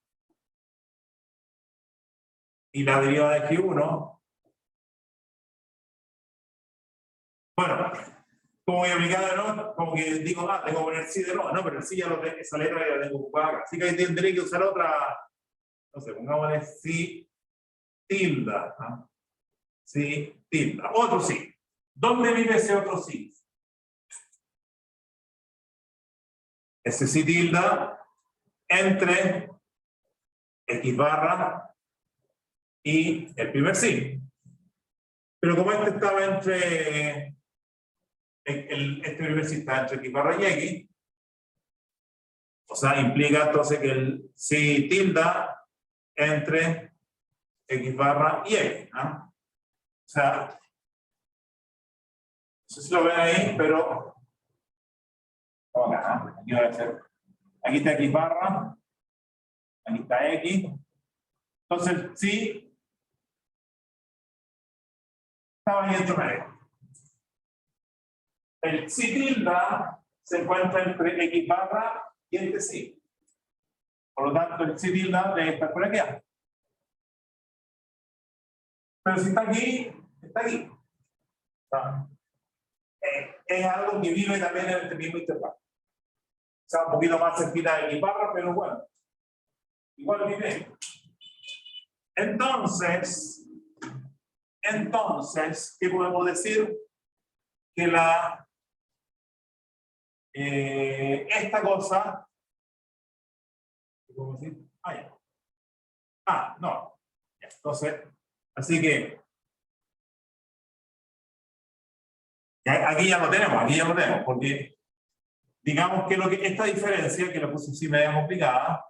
y la derivada de G1. Bueno, como voy a aplicar de nuevo, como que digo, tengo que poner sí de nuevo, no, pero el sí ya lo tengo, esa letra ya la tengo ocupada acá. Así que ahí tendré que usar otra, no sé, pongámosle sí tilda. ¿No? Sí tilda, otro sí. ¿Dónde vive ese otro sí? Ese sí tilda entre X barra y el primer sí. Pero como este estaba entre, este primer sí está entre X barra y X, o sea, implica entonces que el sí tilda entre X barra y X. ¿No? O sea, no sé si lo ven ahí, pero aquí va a ser. Aquí está X barra, aquí está X. Entonces, sí, estaba ahí entre medio. El sí tilda se encuentra entre X barra y este sí. Por lo tanto, el sí tilda debe estar por aquí. Pero si está aquí, está aquí. Es algo que vive también en este mismo intervalo. O sea, un poquito más cerquita de X barra, pero bueno. Igual vive. Entonces, ¿qué podemos decir? Que esta cosa, ¿qué podemos decir? No. Ya, entonces, así que aquí ya lo tenemos, porque digamos que esta diferencia, que la puse así media complicada,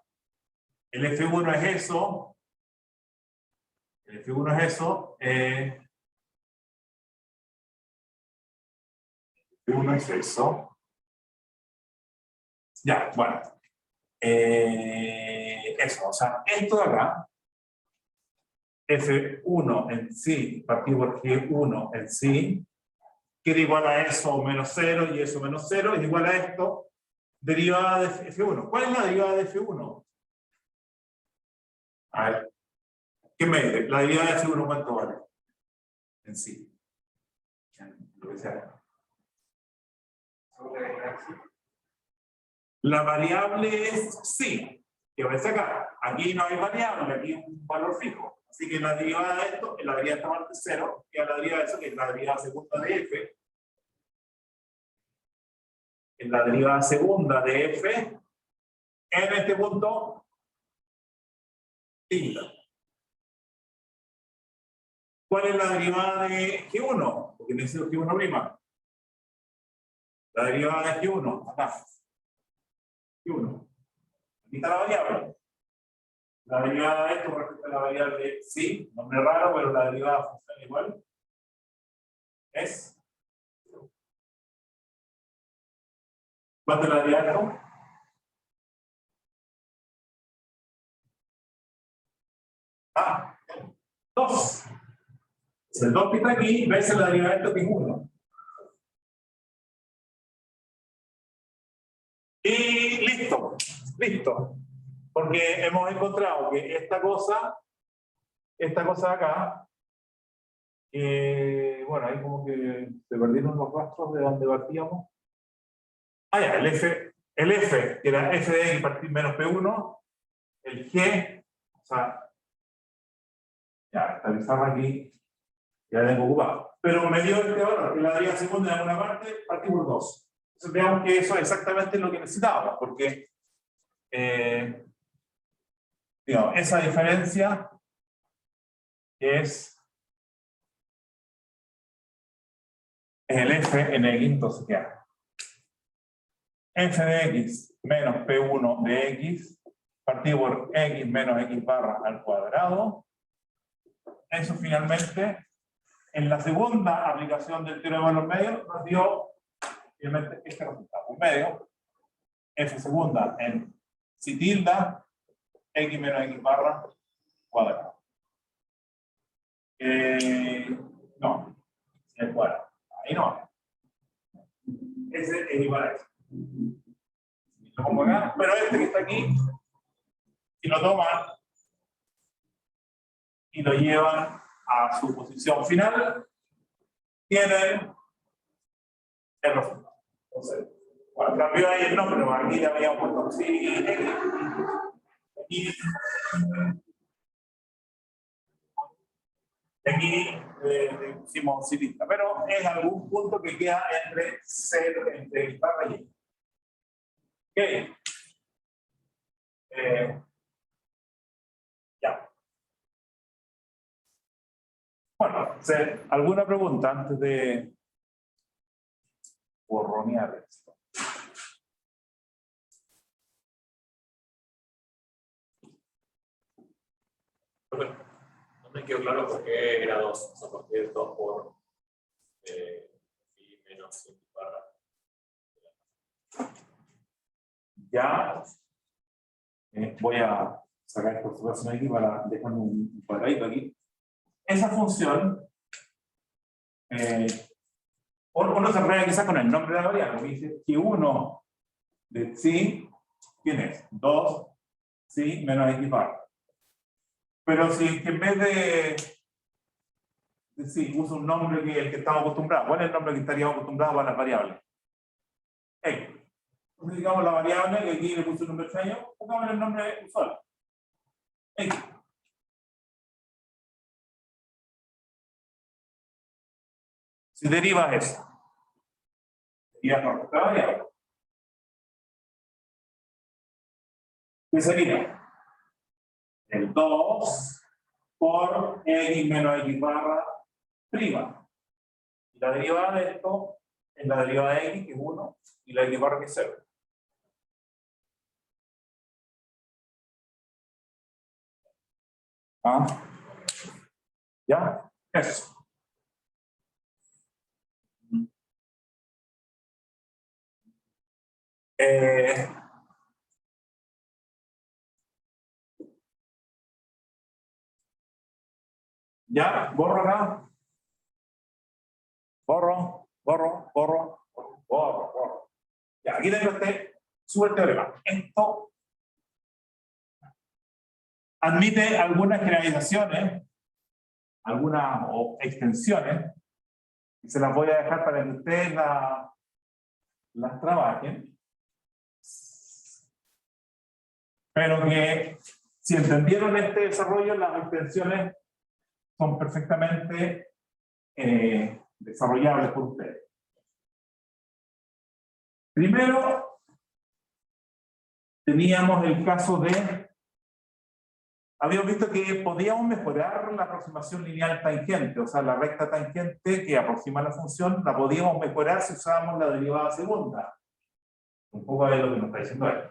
el F1 es eso, el F1 es eso, F1 es eso. Ya, bueno. Eso, o sea, esto de acá, F1 en sí, partido por G1 en sí, que era igual a eso menos 0 y eso menos 0, es igual a esto, derivada de F1. ¿Cuál es la derivada de F1? A ver, ¿qué me dice? La derivada de F1, ¿cuánto vale? En sí. Lo que sea. La variable es sí, que aparece acá. Aquí no hay variable, aquí hay un valor fijo. Así que la derivada de esto, la derivada de esta parte es 0, y a la derivada de eso, que es la derivada segunda de f, en la derivada segunda de f, en este punto, tilde. ¿Cuál es la derivada de G1? Porque necesito G1 prima. La derivada de G1, acá. G1. Aquí está la variable. La derivada de esto respecto a la variable sí, nombre raro, pero la derivada funciona igual. Es. ¿Cuánto es la derivada de esto? Ah, 2. Si el 2 que está aquí, veces la derivada de esto que es 1. Y listo, listo. Porque hemos encontrado que esta cosa de acá, bueno, ahí como que se perdieron los rastros de donde partíamos. Ya, el F, que era F de X partir menos P1, el G, sea, ya, esta pizarra aquí ya la tengo ocupada. Pero me dio este valor, que la derivada segunda en alguna parte, partí por 2. Entonces veamos que eso es exactamente lo que necesitábamos, porque digamos, esa diferencia es el f en x, entonces queda f de x menos p1 de x partido por x menos x barra al cuadrado. Eso finalmente, en la segunda aplicación del teorema de los medios, nos dio finalmente este resultado. Un medio, f segunda en si tilda, x menos x barra cuadrado. No, el cuadrado. Ahí no. Ese es igual a eso. Lo pongo acá, pero este que está aquí, si lo toman y lo llevan a su posición final, tienen el resultado. Entonces, bueno, cambió ahí el nombre, porque aquí le habíamos puesto así, y aquí decimos cilindra, pero es algún punto que queda entre 0, entre el barra y el. Ok. Ya. Bueno, ¿alguna pregunta antes de borronear esto? No me quedó claro por qué era 2, o sea, por qué 2 por y menos y barra. Ya voy a sacar esta observación aquí para dejarme un cuadradito aquí. Esa función, uno se prueba quizás con el nombre de la variable, dice que 1 de sí, ¿quién es? 2 sí menos x barra. Pero si en vez de sí uso un nombre que el que estamos acostumbrados, ¿cuál es el nombre que estaríamos acostumbrados para las variables? X. Entonces digamos la variable, que aquí le puse un nombre extraño, pongamos el nombre usual. X. Si derivas eso, y a nuestra variable, ¿qué sería? El 2 por x menos x barra prima. Y la derivada de esto es la derivada de x, que es 1, y la x barra que es 0. ¿Ah? ¿Ya? Eso. Ya, borro acá. Borro. Ya, aquí tengo este super teorema. Esto admite algunas generalizaciones, algunas extensiones, y se las voy a dejar para que ustedes las trabajen. Pero que si entendieron este desarrollo, las extensiones son perfectamente desarrollables por ustedes. Primero, teníamos el caso de, habíamos visto que podíamos mejorar la aproximación lineal tangente, o sea, la recta tangente que aproxima la función, la podíamos mejorar si usábamos la derivada segunda. Un poco de lo que nos está diciendo él.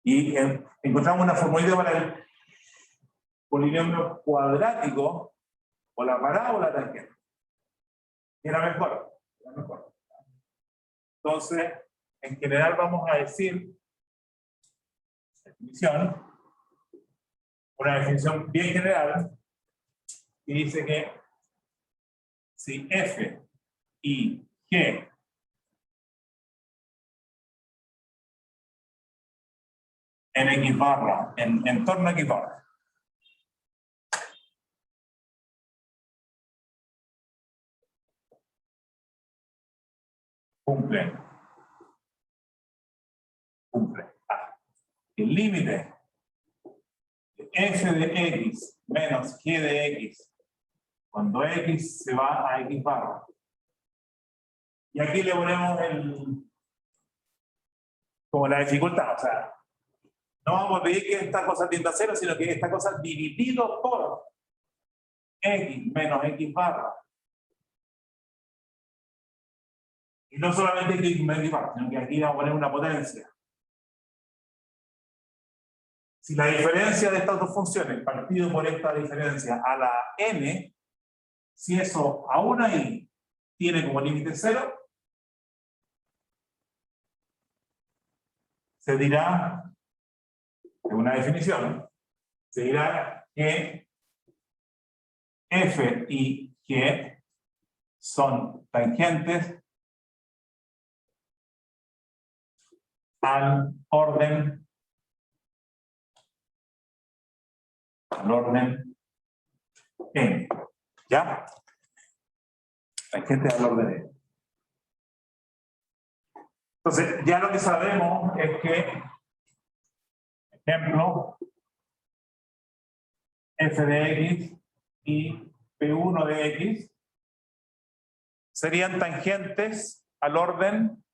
Y encontramos una formulita para el polinomio cuadrático o la parábola tangente. Y era mejor. Entonces, en general vamos a decir una definición bien general, que dice que si f y g en x barra, en torno a x barra, cumple el límite f de x menos g de x cuando x se va a x barra. Y aquí le ponemos como la dificultad, o sea, no vamos a pedir que esta cosa tienda a 0, sino que esta cosa dividido por x menos x barra. Y no solamente x menos x barra, sino que aquí vamos a poner una potencia. Si la diferencia de estas dos funciones, partido por esta diferencia a la n, si eso aún ahí tiene como límite 0, se dirá, en una definición, se dirá que f y g son tangentes al orden n. ¿Ya? Tangentes al orden n. Entonces, ya lo que sabemos es que, ejemplo, f de x y p1 de x serían tangentes al orden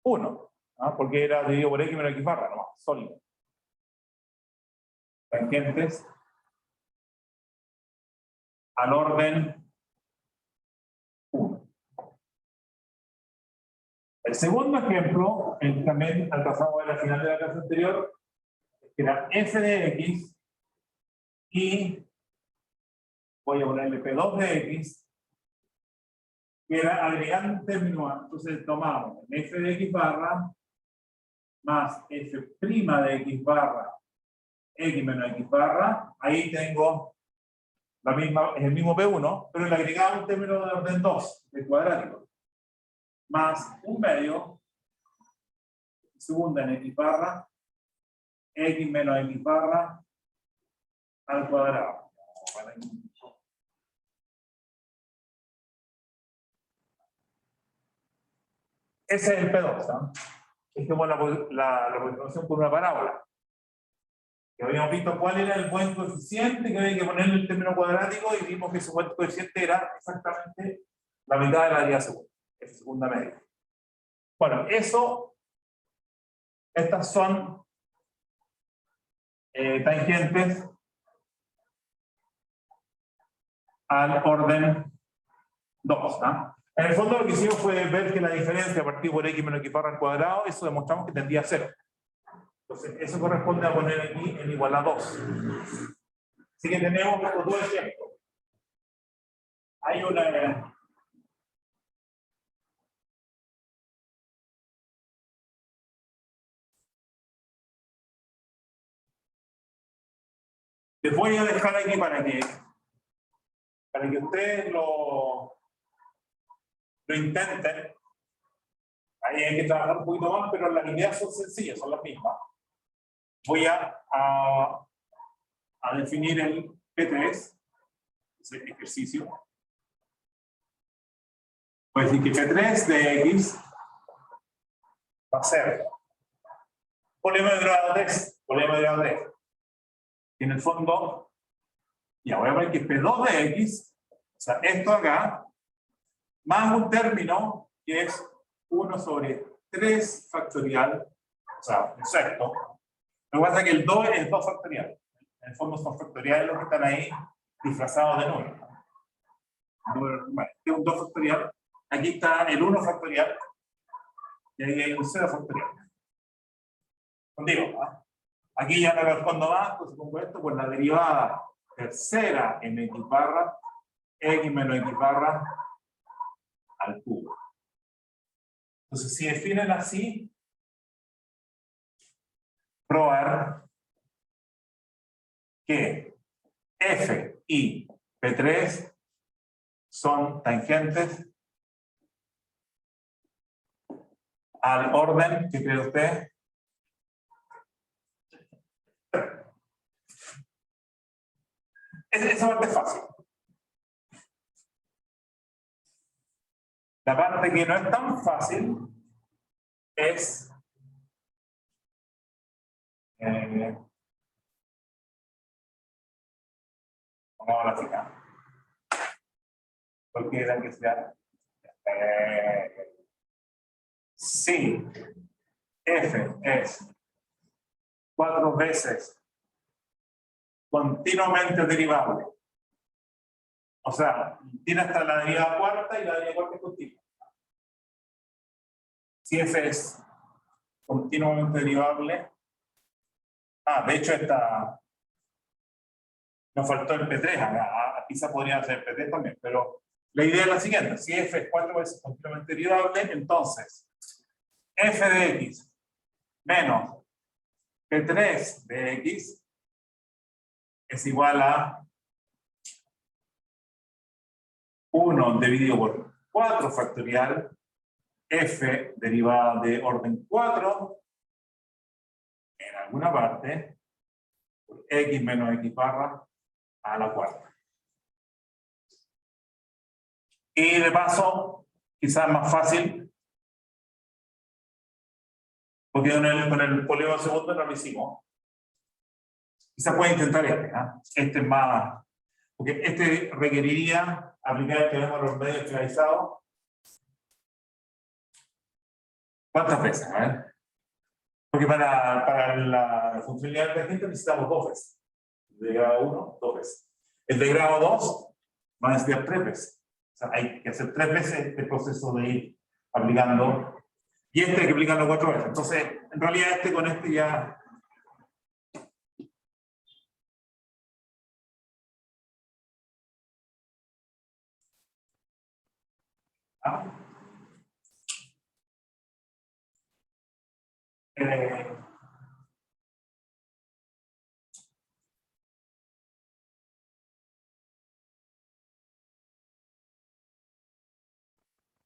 1, ¿no? Porque era dividido por x menos x barra, no, sólido. Tangentes al orden 1. El segundo ejemplo, también alcanzamos a ver al final de la clase anterior, que era f de x y voy a ponerle p2 de x, que era agregando un término a. Entonces tomamos f de x barra más f' de x barra x menos x barra, ahí tengo la misma, es el mismo P1, pero le agregaba un término de orden 2, de cuadrático, más un medio, segunda en x barra, x menos x barra, al cuadrado. Ese es el P2, ¿no? Es como la aproximación por una parábola. Que habíamos visto cuál era el buen coeficiente que había que ponerle el término cuadrático y vimos que ese buen coeficiente era exactamente la mitad de la área segunda, es segunda media. Bueno, estas son tangentes al orden 2, ¿no? En el fondo lo que hicimos fue ver que la diferencia a partir por x menos x barra al cuadrado, eso demostramos que tendía a 0. Entonces, eso corresponde a poner aquí en igual a 2. Así que tenemos estos dos ejemplos. Hay una... Les voy a dejar aquí para que ustedes lo intenten. Ahí hay que trabajar un poquito más, pero las ideas son sencillas, son las mismas. Voy a definir el P3, ese ejercicio. Voy a decir que P3 de X va a ser polinomio de grado 3, polinomio de grado 3. Y en el fondo, ya voy a poner que P2 de X, o sea, esto acá, más un término que es 1 sobre 3 factorial, o sea, un sexto. Lo que pasa es que el 2 es 2 factorial. En el fondo son factoriales los que están ahí disfrazados de números. Bueno, este es un 2 factorial. Aquí está el 1 factorial. Y ahí hay un 0 factorial. Contigo, ¿no? Aquí ya no respondo más, pues pongo esto por la derivada tercera en x barra, x menos x barra al cubo. Entonces, si definen así, probar que f y P3 son tangentes al orden, ¿qué cree usted? Esa parte es fácil. La parte que no es tan fácil es Pongamos la fija. Cualquiera que sea. Si f es 4 veces continuamente derivable, o sea, tiene hasta la derivada cuarta y la derivada cuarta es continua. Si f es continuamente derivable, de hecho nos faltó el P3, quizá podría ser P3 también, pero la idea es la siguiente: si f es 4 veces continuamente derivable, entonces f de x menos P3 de x es igual a 1 dividido por 4 factorial f derivada de orden 4 en alguna parte por x menos x barra a la cuarta. Y de paso, quizás más fácil, porque con el polígono segundo no lo hicimos. Quizás puede intentar este es más, porque este requeriría aplicar el teorema de los medios generalizados. ¿Cuántas veces? A ver. Porque para la funcionalidad emergente necesitamos 2 veces. El de grado 1, 2 veces. El de grado 2 va a necesitar 3 veces. O sea, hay que hacer 3 veces este proceso de ir aplicando. Y este hay que aplicarlo 4 veces. Entonces, en realidad con este ya...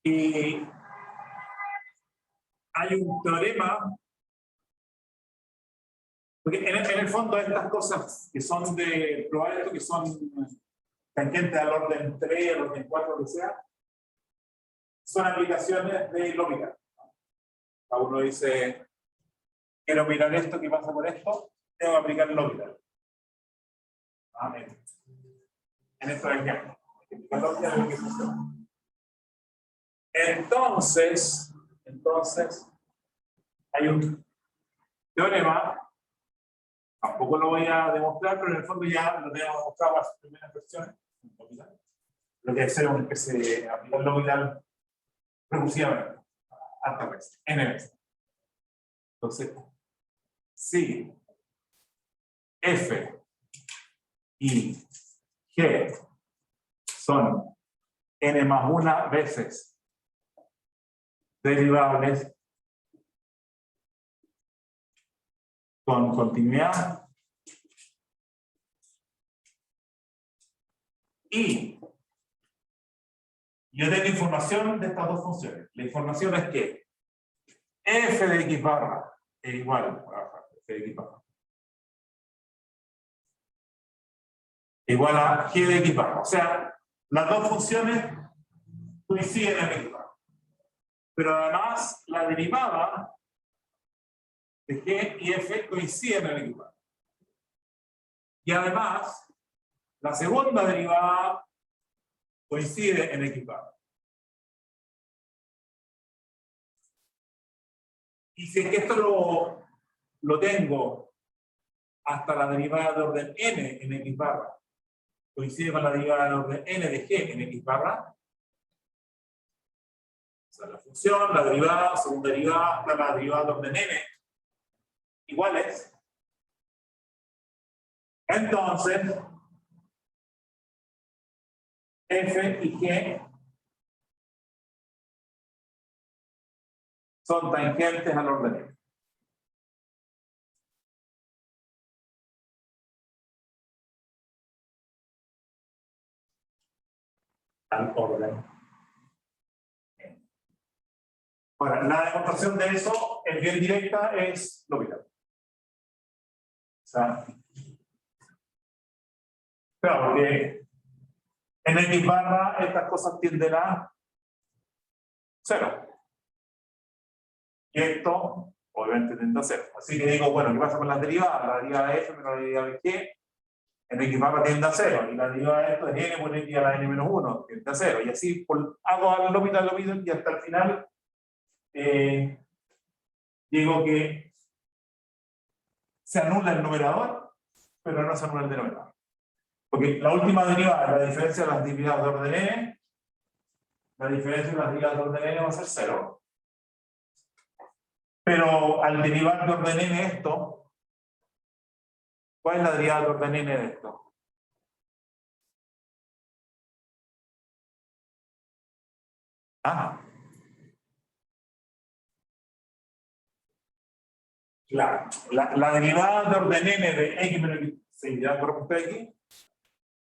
Y hay un teorema, porque en el fondo estas cosas que son de probar esto, que son tangentes al orden 3, al orden 4, lo que sea, son aplicaciones de lógica. Cada uno dice, quiero mirar esto, ¿qué pasa por esto? Tengo que aplicar lógica. En esto de ejemplo. Entonces, hay un teorema, tampoco lo voy a demostrar, pero en el fondo ya lo tenemos demostrado en las primeras versiones. Lo que es que se aplica el lógica recursivamente, hartas veces, n veces. Entonces, si f y g son n más 1 veces derivables con continuidad y yo tengo información de estas dos funciones. La información es que f de x barra es igual a f de x barra igual a g de x barra. O sea, las dos funciones coinciden en x barra. Pero además la derivada de g y f coinciden en x barra. Y además la segunda derivada coincide en x barra. Y si es que esto lo tengo hasta la derivada de orden n en x barra, coincide con la derivada de orden n de g en x barra, o sea, la función, la derivada, segunda derivada, hasta la derivada de orden n, iguales. Entonces, f y g son tangentes al orden n. Al orden. Ahora, la demostración de eso, en bien directa, es lógica. O sea, claro, porque en x barra estas cosas tienden a 0. Y esto, obviamente, tiende a 0. Así que digo, bueno, ¿qué pasa con las derivadas? La derivada de f menos la derivada de g en X barra tiende a 0, y la derivada de esto es n por X a la n-1, tiende a 0, y así hago al lópito, y hasta el final digo que se anula el numerador, pero no se anula el denominador. Porque la última derivada, la diferencia de las derivadas de orden n, la diferencia de las derivadas de orden n va a ser 0. Pero al derivar de orden n esto, ¿cuál es la derivada de orden n de esto? Ah. Claro. La derivada de orden n de x menos x, se dirá por respecto a x.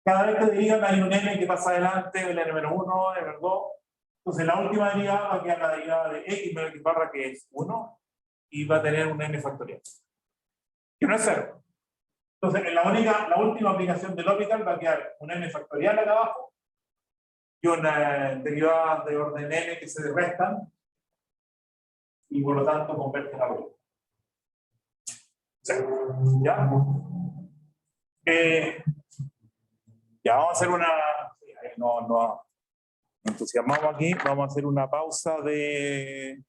Cada vez que derivan hay un n que pasa adelante, el n-1, n-2. Entonces la última derivada va a quedar la derivada de x menos x barra, que es 1, y va a tener un n factorial, que no es 0. Entonces, la última aplicación del orbital va a quedar un n factorial acá abajo y una derivada de orden n que se restan y por lo tanto convergen a vuelta. ¿Ya? Ya vamos a hacer una... nos entusiasmamos aquí, vamos a hacer una pausa de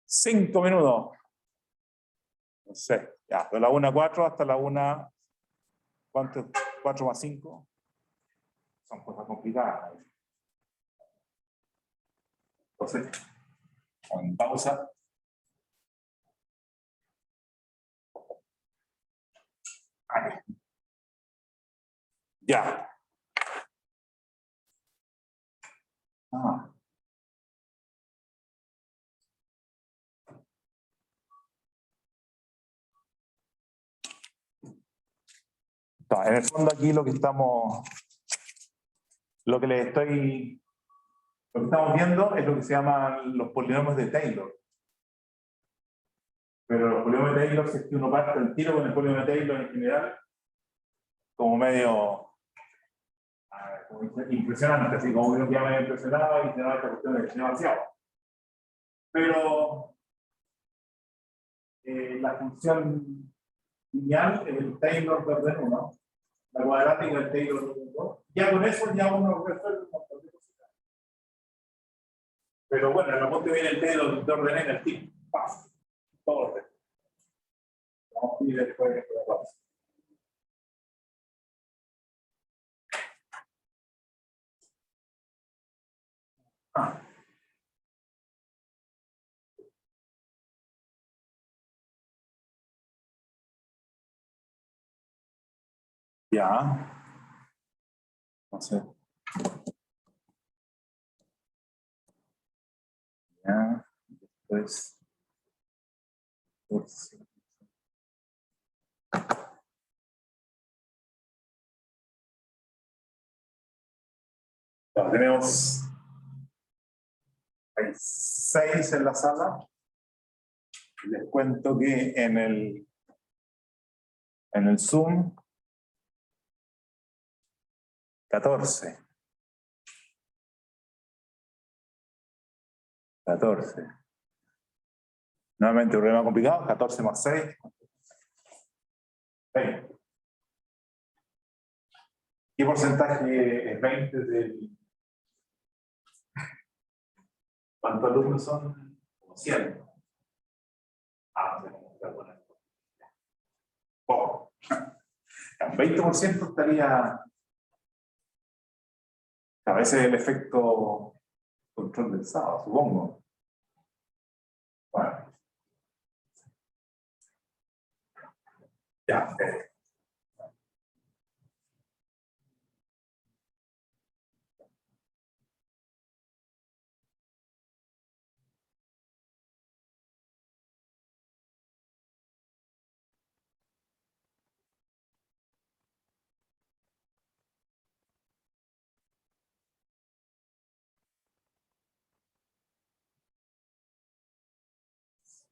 5 minutos. No sé, ya, de la 1 a 4 hasta la 1, ¿cuánto es? 4 más 5. Son cosas complicadas. Entonces, con pausa. Ahí. Ya. Ah. En el fondo aquí lo que estamos, lo que estamos viendo es lo que se llaman los polinomios de Taylor. Pero los polinomios de Taylor, si es que uno parte el tiro con el polinomio de Taylor en general, como medio impresionante, así como uno ya me impresionaba y se da esta cuestión de demasiado. Pero la función lineal es el Taylor de orden 1, la cuadrática del Taylor de orden 2. Ya con eso ya uno resuelve un montón de cosas. Pero bueno, en la monte viene el Taylor de orden n, el tipo. ¡Paf! Todo el vamos a ir después de la pausa. Ya. No sé. Ya. Después. Ya, tenemos. Hay 6 en la sala. Les cuento que en el Zoom 14. 14. Nuevamente un problema complicado, 14 más 6. 20. ¿Qué porcentaje es 20 del... ¿Cuántos alumnos son? Como 100. Poco. El 20% estaría... A veces el efecto control del sábado, supongo. Bueno. Ya.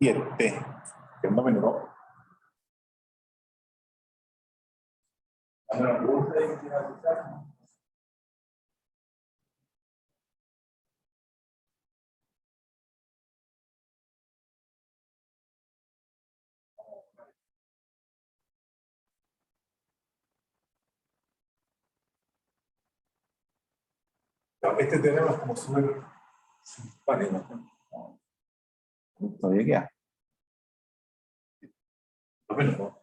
7. En 2 minutos. ¿Alguna pregunta de finalizar? No, este teorema es como súper simpático, ¿no? Todavía queda. Bueno,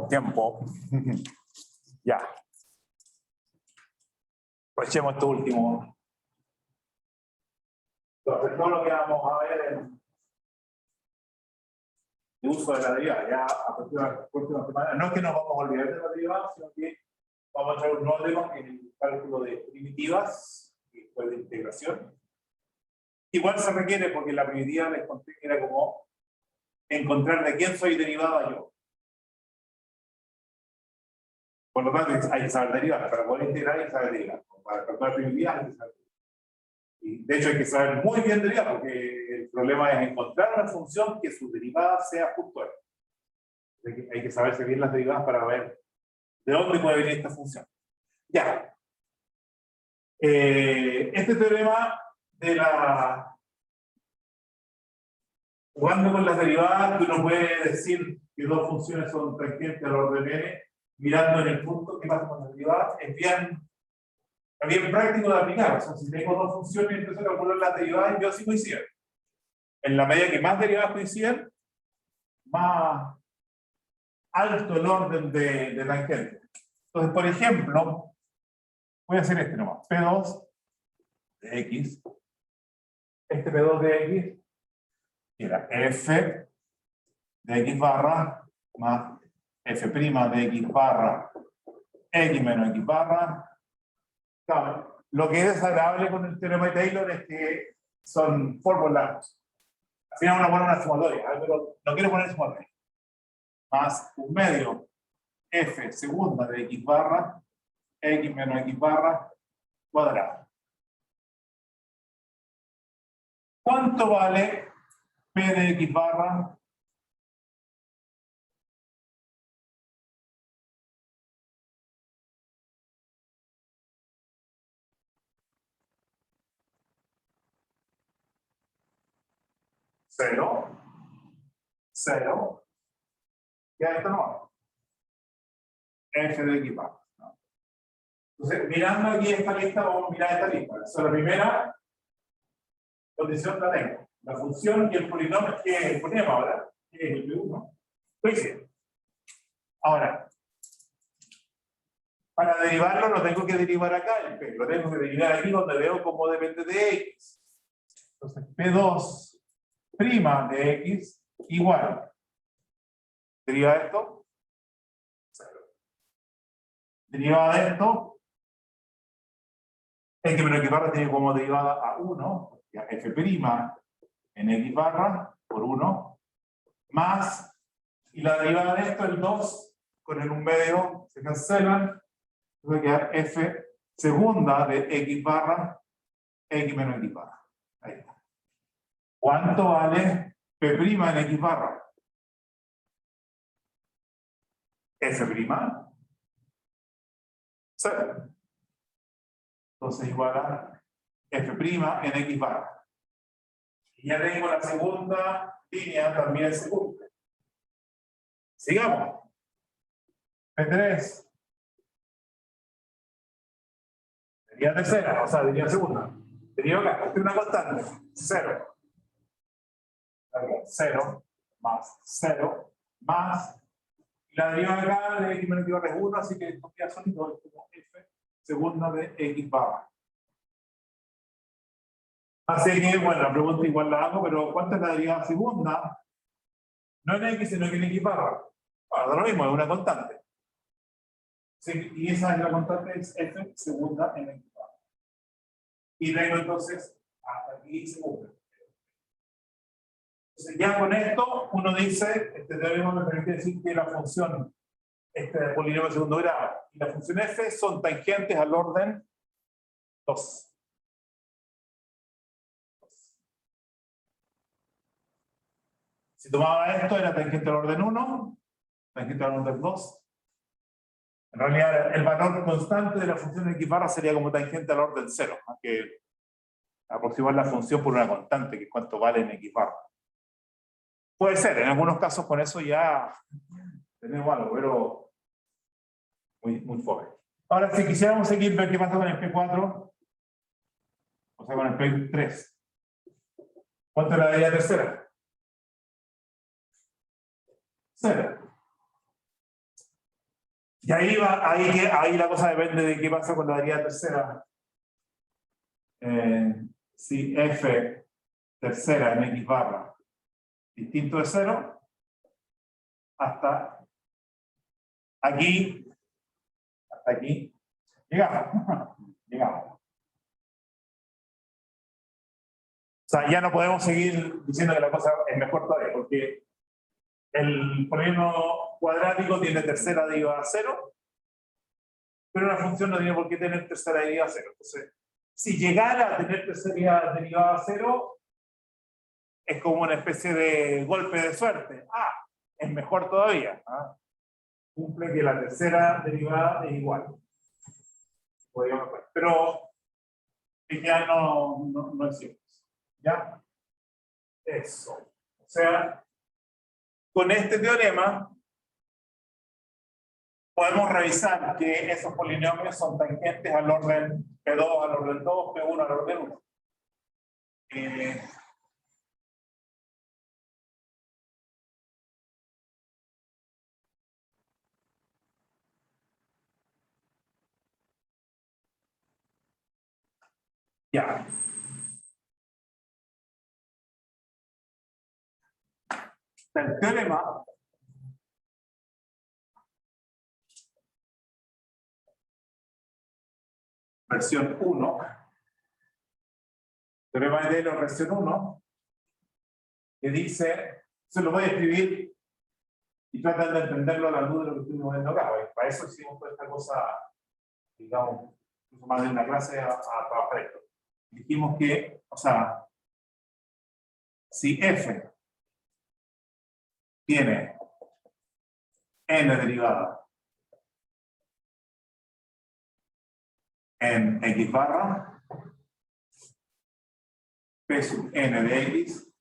tiempo. Ya. Aprovechemos esto último. Entonces, todo lo que vamos a ver en el uso de la derivada, ya a próxima semana, no es que nos vamos a olvidar de la derivada, sino que vamos a traer un nuevo tema que es el cálculo de primitivas y después de integración. Igual se requiere, porque la primitiva les conté que era como encontrar de quién soy derivada yo. Por lo tanto, hay que saber derivar. Para poder integrar hay que saber derivar. Para calcular primitivas hay que saber derivar. Y de hecho hay que saber muy bien derivar, porque el problema es encontrar una función que su derivada sea justo esta. Hay que saberse bien las derivadas para ver de dónde puede venir esta función. Ya. Este teorema de la... Jugando con las derivadas, uno puede decir que dos funciones son tangentes al orden n, mirando en el punto qué pasa con las derivadas. Es bien práctico de aplicar. O sea, si tengo dos funciones y empiezo a calcular las derivadas, yo sí coinciden. En la medida que más derivadas coinciden, más alto el orden de tangente. Entonces, por ejemplo, voy a hacer este nomás. P2 de X. Este P2 de X era F de X barra más F' de X barra X menos X barra. Claro, lo que es desagradable con el teorema de Taylor es que son fórmulas. Al final uno pone una sumatoria, pero no quiero poner sumatoria. Más un medio F segunda de X barra X menos X barra cuadrada. ¿Cuánto vale P de X barra? Cero. Cero. Ya esto no. F de X barra. Entonces, mirando aquí esta lista, vamos a mirar esta lista. Esa es la primera condición la tengo. La función y el polinomio, que es el fonema, ¿verdad? Que es el P1. Coinciden. Ahora, para derivarlo, lo tengo que derivar acá, el P. Lo tengo que derivar aquí donde veo cómo depende de X. Entonces, P2' de X igual. ¿Deriva de esto? 0. ¿Deriva de esto? X menos X barra tiene como derivada a 1, F' en X barra por 1, más, y la derivada de esto, el 2, con el 1 medio, se cancelan, va a quedar F segunda de X barra, X menos X barra. Ahí está. ¿Cuánto vale P' en X barra? F', 0. Entonces igual a F' en X barra. Y ya tengo la segunda línea también segunda. Sigamos. P3. Sería tercera, o sea, diría segunda. Deriva acá, esta es una constante. 0. 0 más 0 más, y la derivada acá de x menos x barra es 1, así que esto queda solito, es como f segunda de x barra. Así que, bueno, la pregunta igual la hago, pero ¿cuánto es la derivada segunda? No en x, sino que en x barra. Ahora, da lo mismo, es una constante. Sí, y esa es la constante, es f segunda en x barra. Y tengo entonces hasta aquí segunda. Entonces, ya con esto, uno dice, este teorema me permite decir que la función polinomio de segundo grado y la función f son tangentes al orden 2. Si tomaba esto, era tangente al orden 1, tangente al orden 2. En realidad, el valor constante de la función x barra sería como tangente al orden 0, aunque aproximar la función por una constante, que es cuánto vale en x barra. Puede ser, en algunos casos con eso ya tenemos algo, pero muy pobre. Ahora, si quisiéramos seguir, ver qué pasa con el P4, o sea, con el P3. ¿Cuánto es la derivada tercera? 0. Y ahí la cosa depende de qué pasa con la derivada tercera. Si f tercera en x barra distinto de 0, hasta aquí, llegamos. Llegamos. O sea, ya no podemos seguir diciendo que la cosa es mejor todavía, porque el polinomio cuadrático tiene tercera derivada a 0, pero una función no tiene por qué tener tercera derivada a 0. Entonces, si llegara a tener tercera derivada a 0, es como una especie de golpe de suerte. Es mejor todavía. Cumple que la tercera derivada es igual. Pero ya no es cierto. ¿Ya? Eso. O sea, con este teorema podemos revisar que esos polinomios son tangentes al orden P2, al orden 2, P1, al orden 1. Ya. El teorema versión 1, teorema de Taylor versión 1, que dice, se lo voy a escribir y tratan de entenderlo a la luz de lo que estoy viendo acá. Para eso hicimos toda esta cosa, digamos, incluso más de una clase a trabajar esto. Dijimos que, o sea, si f tiene n derivada en x barra, p sub n de x,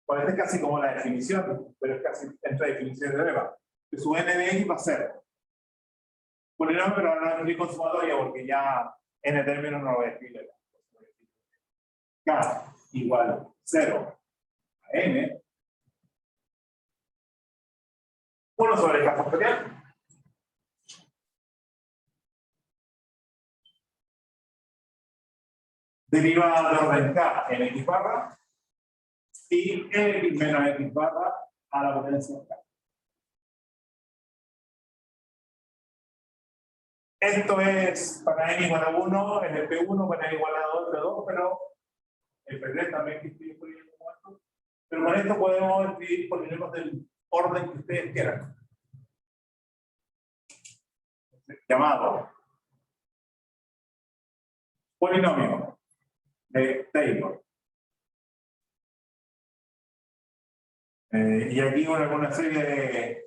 bueno, esta es casi como la definición, pero es casi entre definición de teorema. P sub n de x va a ser polinomio, pero no escribir con sumatoria porque ya n términos no lo voy a escribir. K igual 0 a n 1 sobre K factorial. Derivada de orden K en x barra y x menos x barra a la potencia K. Esto es para n igual a 1, en el P1, para n igual a 2, P2, pero el P3 también que escribe polinomios como esto. Pero con esto podemos escribir polinomios del orden que ustedes quieran. Llamado polinomio de Taylor. Y aquí una serie de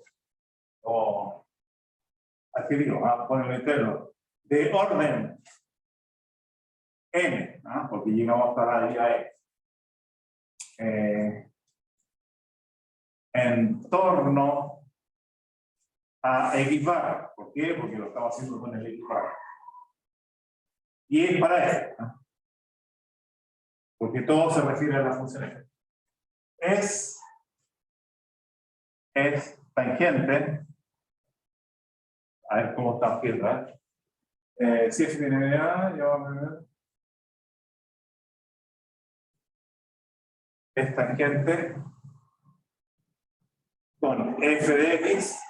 adjetivos, ponerle Taylor, de orden n, porque llegamos hasta la derivada x. En torno a x barra. ¿Por qué? Porque lo estamos haciendo con el x barra. Y es para f, porque todo se refiere a la función f. es tangente. A ver cómo está aquí, ¿verdad? Si es lineal, ya vamos a ver. Es tangente con f de x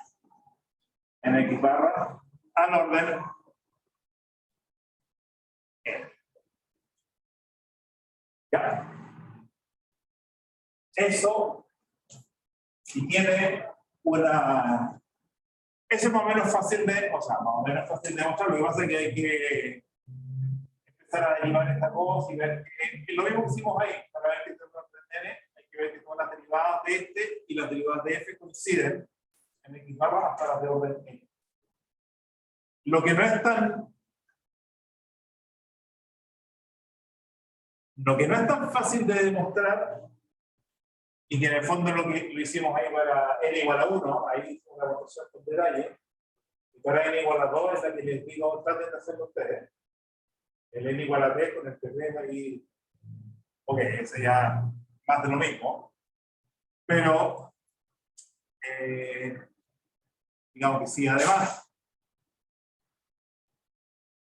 en x barra al orden n. ¿Ya? Eso, si tiene una... Eso es más o menos fácil de, o sea, más o menos fácil de demostrar. Lo que pasa es que hay que empezar a derivar esta cosa y ver que lo mismo que hicimos ahí, para ver que esto no n, hay que ver que todas las derivadas de este y las derivadas de f coinciden en x barra hasta las de orden n. Lo que no es tan fácil de demostrar, y que en el fondo lo hicimos ahí para n igual a 1, ahí hizo una demostración con detalle, y para n igual a 2 es la que les digo, traten de hacerlo ustedes. El n igual a 3 con el teorema y... Ok, ese ya más de lo mismo. Pero, digamos que sí, además,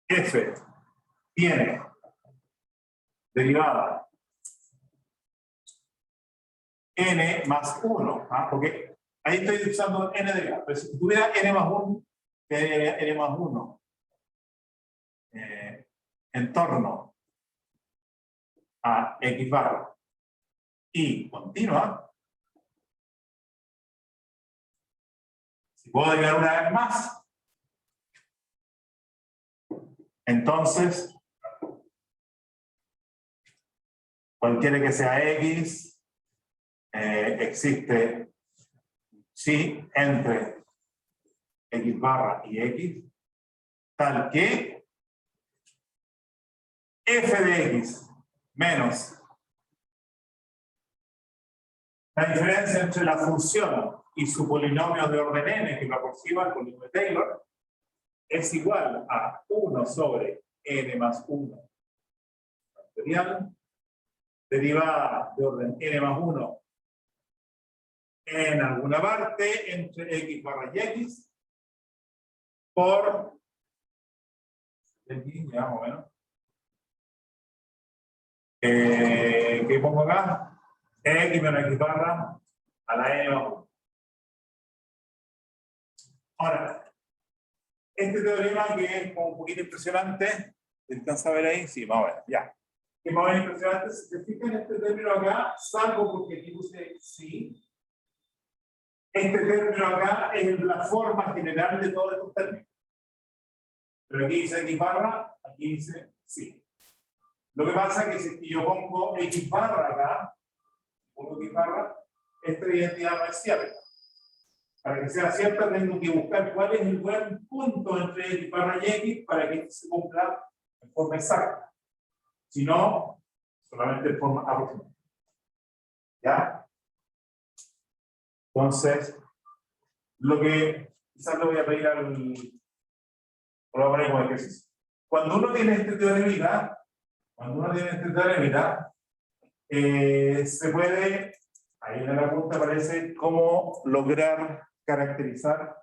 f tiene derivada n más 1, porque ahí estoy usando n derivada, pero si tuviera n más 1, n más 1 en torno a x barra y continua, si puedo derivar una vez más, entonces cualquiera que sea x, existe sí entre x barra y x, tal que f de x menos la diferencia entre la función y su polinomio de orden n, que lo aproxima al polinomio de Taylor, es igual a 1 sobre n más 1 factorial, derivada de orden n más 1 en alguna parte entre x barra y x por x, ya más o menos. ¿Qué pongo acá? X menos x barra a la n más 1. Ahora, este teorema que es como un poquito impresionante, ¿se alcanza a ver ahí? Sí, más o menos, ya. Que más o menos impresionante, si se fijan este término acá, salvo porque aquí puse sí. Este término acá es la forma general de todos estos términos. Pero aquí dice x barra, aquí dice sí. Lo que pasa es que si yo pongo x barra acá, pongo x barra, esta identidad no es cierta. Para que sea cierta tengo que buscar cuál es el buen punto entre x barra y x para que esto se cumpla en forma exacta. Si no, solamente en forma aproximada. ¿Ya? Entonces, lo que quizás le voy a pedir lo voy a poner como ejercicio. Cuando uno tiene este teoremita, se puede, ahí en la punta aparece cómo lograr caracterizar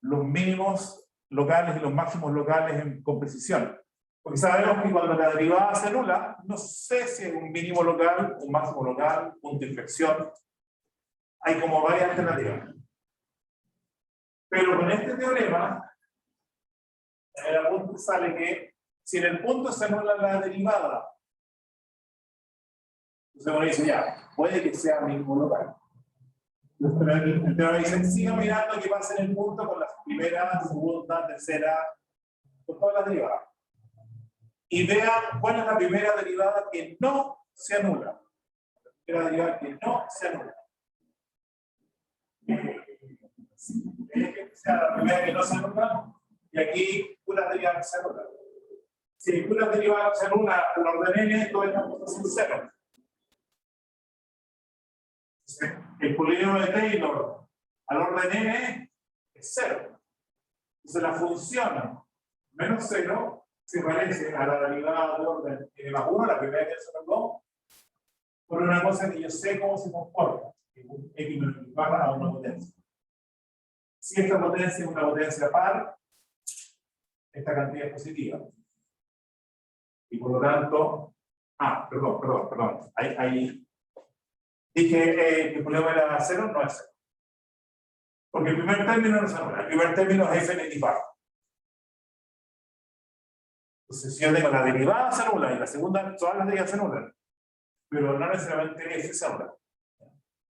los mínimos locales y los máximos locales con precisión. Porque sabemos que cuando la derivada se anula, no sé si es un mínimo local, un máximo local, punto de inflexión. Hay como varias alternativas. Pero con este teorema, en el punto sale que si en el punto se anula la derivada, entonces uno dice ya, puede que sea mínimo local. El teorema dice, siga mirando qué pasa en el punto con las primeras, segunda, tercera, con todas las derivadas. Y vea cuál es la primera derivada que no se anula. La primera derivada que no se anula. Que sea la primera que no se anula, y aquí una derivada que se anula. Si una derivada se anula al orden n, todas estas cosas son cero. El polinomio de Taylor al orden n es cero. Entonces la función menos cero se parece a la derivada de orden n más 1, la primera que se anuló, por una cosa que yo sé cómo se comporta, que un X menos X barra a una potencia. Si esta potencia es una potencia par, esta cantidad es positiva. Y por lo tanto, perdón. Ahí dije que el problema era 0, no es 0. Porque el primer término no se anula, el primer término es f en X barra. Entonces, si yo tengo la derivada se anula y la segunda, todas las derivadas se anulan. Pero no necesariamente f se anula.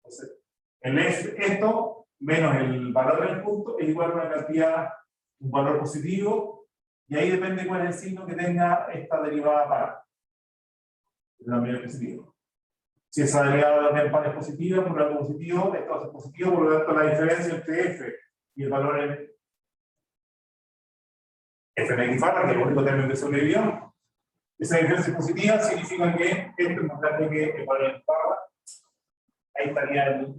Entonces, el f, esto, menos el valor del punto, es igual a una cantidad, un valor positivo, y ahí depende cuál es el signo que tenga esta derivada par. También es positivo. Si esa derivada del par es positiva, por algo positivo, esto va a ser positivo, por lo tanto la diferencia entre f y el valor en f en X barra, que es el único término que sobrevivió, esa diferencia positiva significa que esto es más grande que el valor en X barra. Ahí estaría el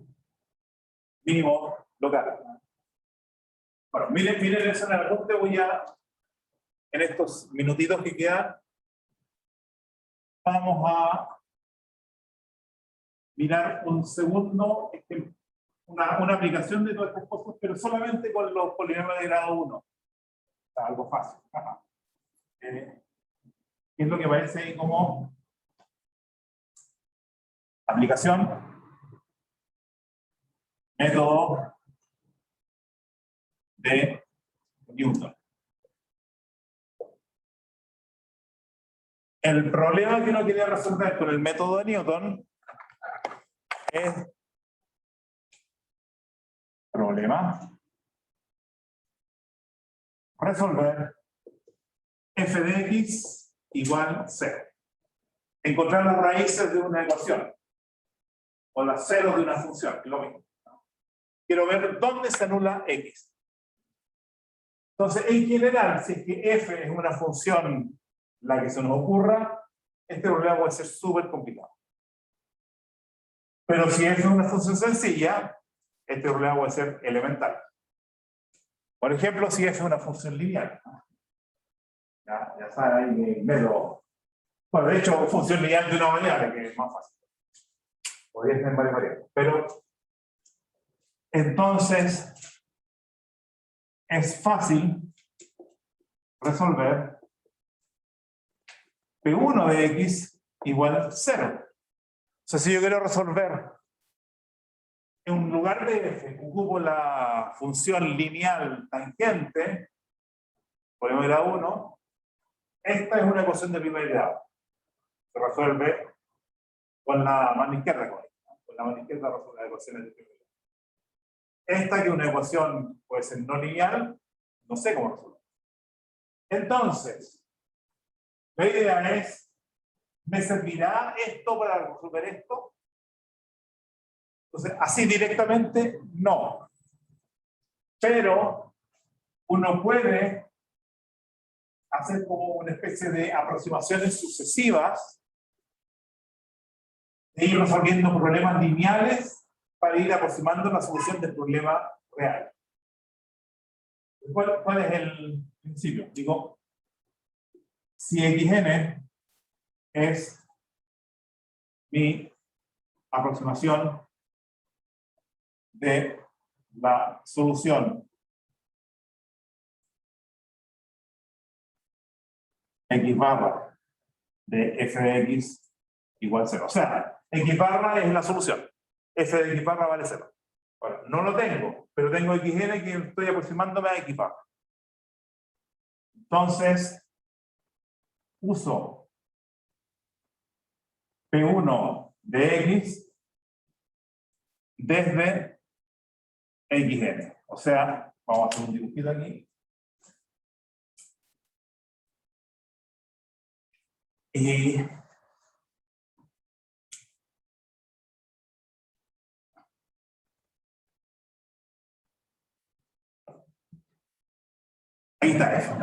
mínimo local. Bueno, miren eso en el apunte, voy a, en estos minutitos que quedan, vamos a mirar un segundo, una aplicación de todas estas cosas, pero solamente con los polinomios de grado 1. Está algo fácil. ¿Qué es lo que aparece ahí como aplicación? Método de Newton. El problema que uno quería resolver con el método de Newton es resolver f de x igual 0. Encontrar las raíces de una ecuación o las ceros de una función, es lo mismo. Quiero ver dónde se anula x. Entonces, en general, si es que f es una función la que se nos ocurra, este problema puede ser súper complicado. Pero si f es una función sencilla, este problema puede ser elemental. Por ejemplo, si f es una función lineal. Ya saben, bueno, de hecho, función lineal de una variable, que es más fácil. Podría tener varias variables. Pero, entonces, es fácil resolver P1 de x igual 0. O sea, si yo quiero resolver en lugar de f, ocupo la función lineal tangente, podemos ir a 1, esta es una ecuación de primer grado. Se resuelve con la mano izquierda. Con la mano izquierda resuelve las ecuaciones de primer grado. Esta, que es una ecuación puede ser no lineal, no sé cómo resolver. Entonces, la idea es, ¿me servirá esto para resolver esto? Entonces, así directamente, no. Pero uno puede hacer como una especie de aproximaciones sucesivas e ir resolviendo problemas lineales para ir aproximando la solución del problema real. ¿Cuál es el principio? Digo, si xn es mi aproximación de la solución x barra de f de x igual 0. O sea, x barra es la solución. F de x barra vale 0. Bueno, no lo tengo, pero tengo xn que estoy aproximándome a x barra. Entonces, uso P1 de x desde xn. O sea, vamos a hacer un dibujito aquí. Y ahí está eso.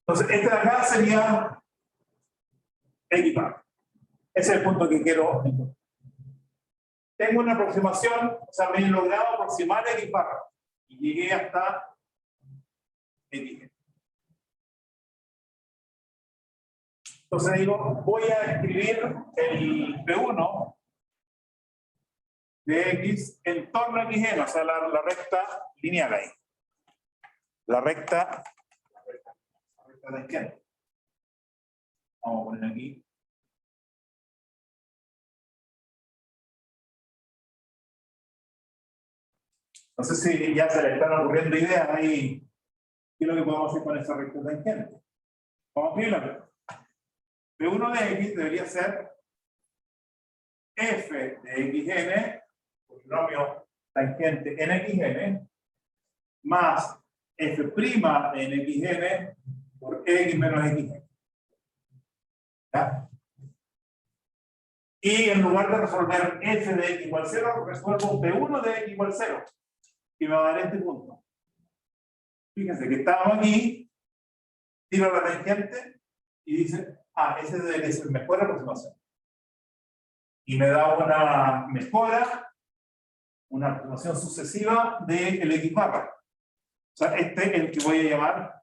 Entonces, este de acá sería x barra. Ese es el punto que quiero. Tengo una aproximación, o sea, me he logrado aproximar x barra. Y llegué hasta x. Entonces digo, voy a escribir el P1 de X en torno a XN, o sea, la recta lineal ahí. La recta tangente. Vamos a poner aquí. No sé si ya se le están ocurriendo ideas ahí. ¿Qué es lo que podemos hacer con esa recta tangente? Vamos a escribirla. P1 de X debería ser F de XN, polinomio tangente en XN, más F' en XN por X menos XN. ¿Ya? Y en lugar de resolver F de X igual 0, resuelvo P1 de X igual 0. Y me va a dar este punto. Fíjense que estamos aquí, tiro la tangente y dice, ah, ese debe ser mejor aproximación. Y me da una mejora, una aproximación sucesiva del X barra. O sea, este es el que voy a llamar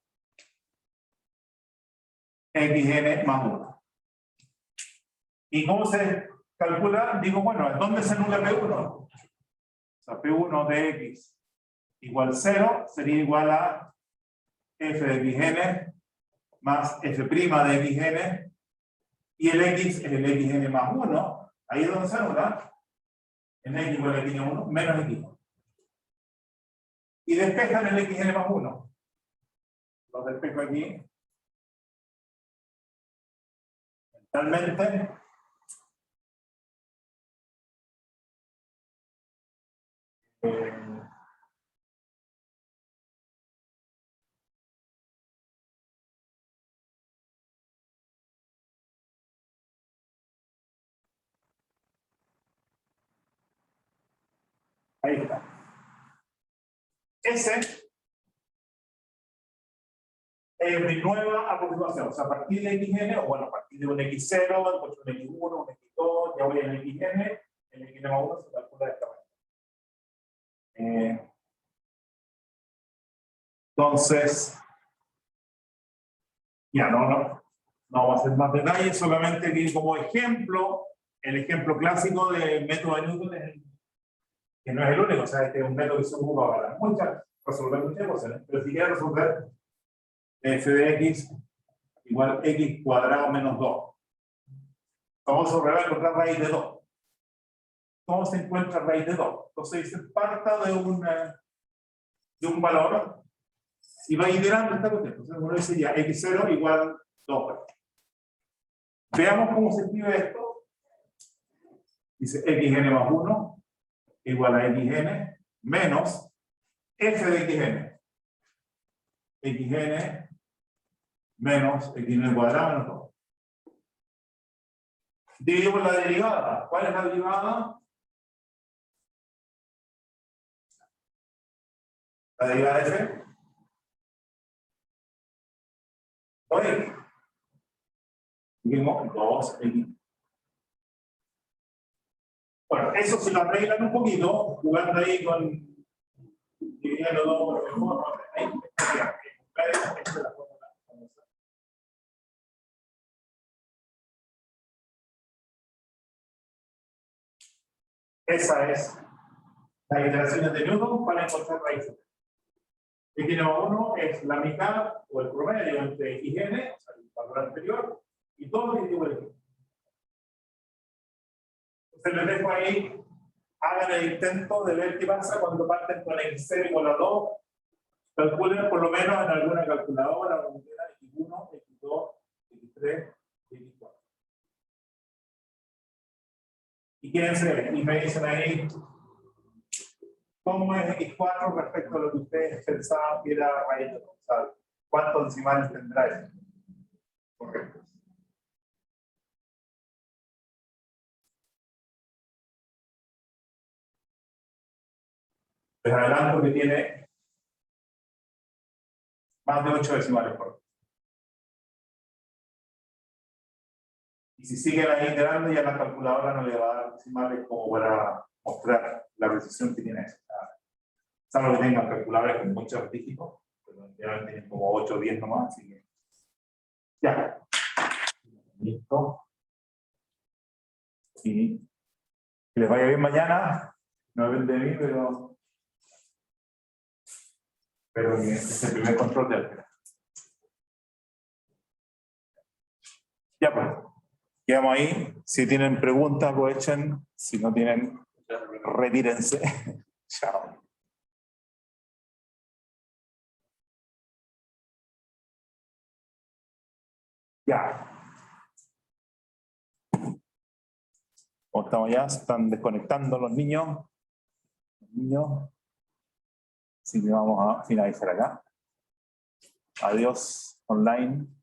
XN más 1. ¿Y cómo se calcula? Digo, bueno, ¿dónde se anula P1? O sea, P1 de X igual 0 sería igual a F de XN más F' de XN, y el X es el XN más 1, ahí es donde se anula, en X igual a XN1 menos X1. Y despejan el XN más 1. Lo despejo aquí. Mentalmente. Ahí está. Ese es mi nueva aproximación. O sea, a partir de XN, o bueno, a partir de un X0, después un X1, un X2, ya voy al XN, el XN más 1 se calcula de esta manera. Entonces, ya no vamos a hacer más detalles, solamente que como ejemplo, el ejemplo clásico del método de Newton es el, que no es el único, o sea, este es un método que se ocupa para resolver muchas cosas, pero si quieres resolver f de x igual x cuadrado menos 2. Vamos a resolver encontrar raíz de 2. ¿Cómo se encuentra raíz de 2? Entonces dice, parta de un valor y va iterando esta cuestión. Entonces uno dice ya x0 igual 2. Veamos cómo se escribe esto. Dice xn más 1 igual a xn menos f de xn. xn menos xn cuadrado menos 2. Dividimos la derivada. ¿Cuál es la derivada? La derivada de f. Por x. Dijimos 2x. Bueno, eso se lo arreglan un poquito, jugando ahí con dividiendo 2 por mejor, ahí esta es la fórmula. Esa es la iteración de Newton para encontrar raíces. Y tiene 1 es la mitad o el promedio entre x y n, o sea, el valor anterior, y todo lo que digo el x. Entonces les dejo ahí, hagan el intento de ver qué pasa cuando parten con x0 igual a 2. Calculen por lo menos en alguna calculadora, x1, x2, x3, x4. Y quédense, y me dicen ahí cómo es x4 respecto a lo que ustedes pensaban que era raíz de 2. O sea, ¿cuántos decimales tendrá eso? Correcto. Les adelanto que tiene más de 8 decimales por vez. Y si siguen ahí iterando, ya la calculadora no le va a dar decimales como para mostrar la precisión que tiene eso. Salvo que tengan calculadores con muchos dígitos, pero generalmente tienen como 8 o 10 nomás, así que ya. Listo. Y que les vaya bien mañana. No depende de mí, pero espero que es el primer control de álgebra. Ya pues, quedamos ahí. Si tienen preguntas, aprovechen. Si no tienen, retírense. Chao. Ya. ¿Cómo estamos ya? ¿Se están desconectando los niños? Los niños. Así que vamos a finalizar acá. Adiós online.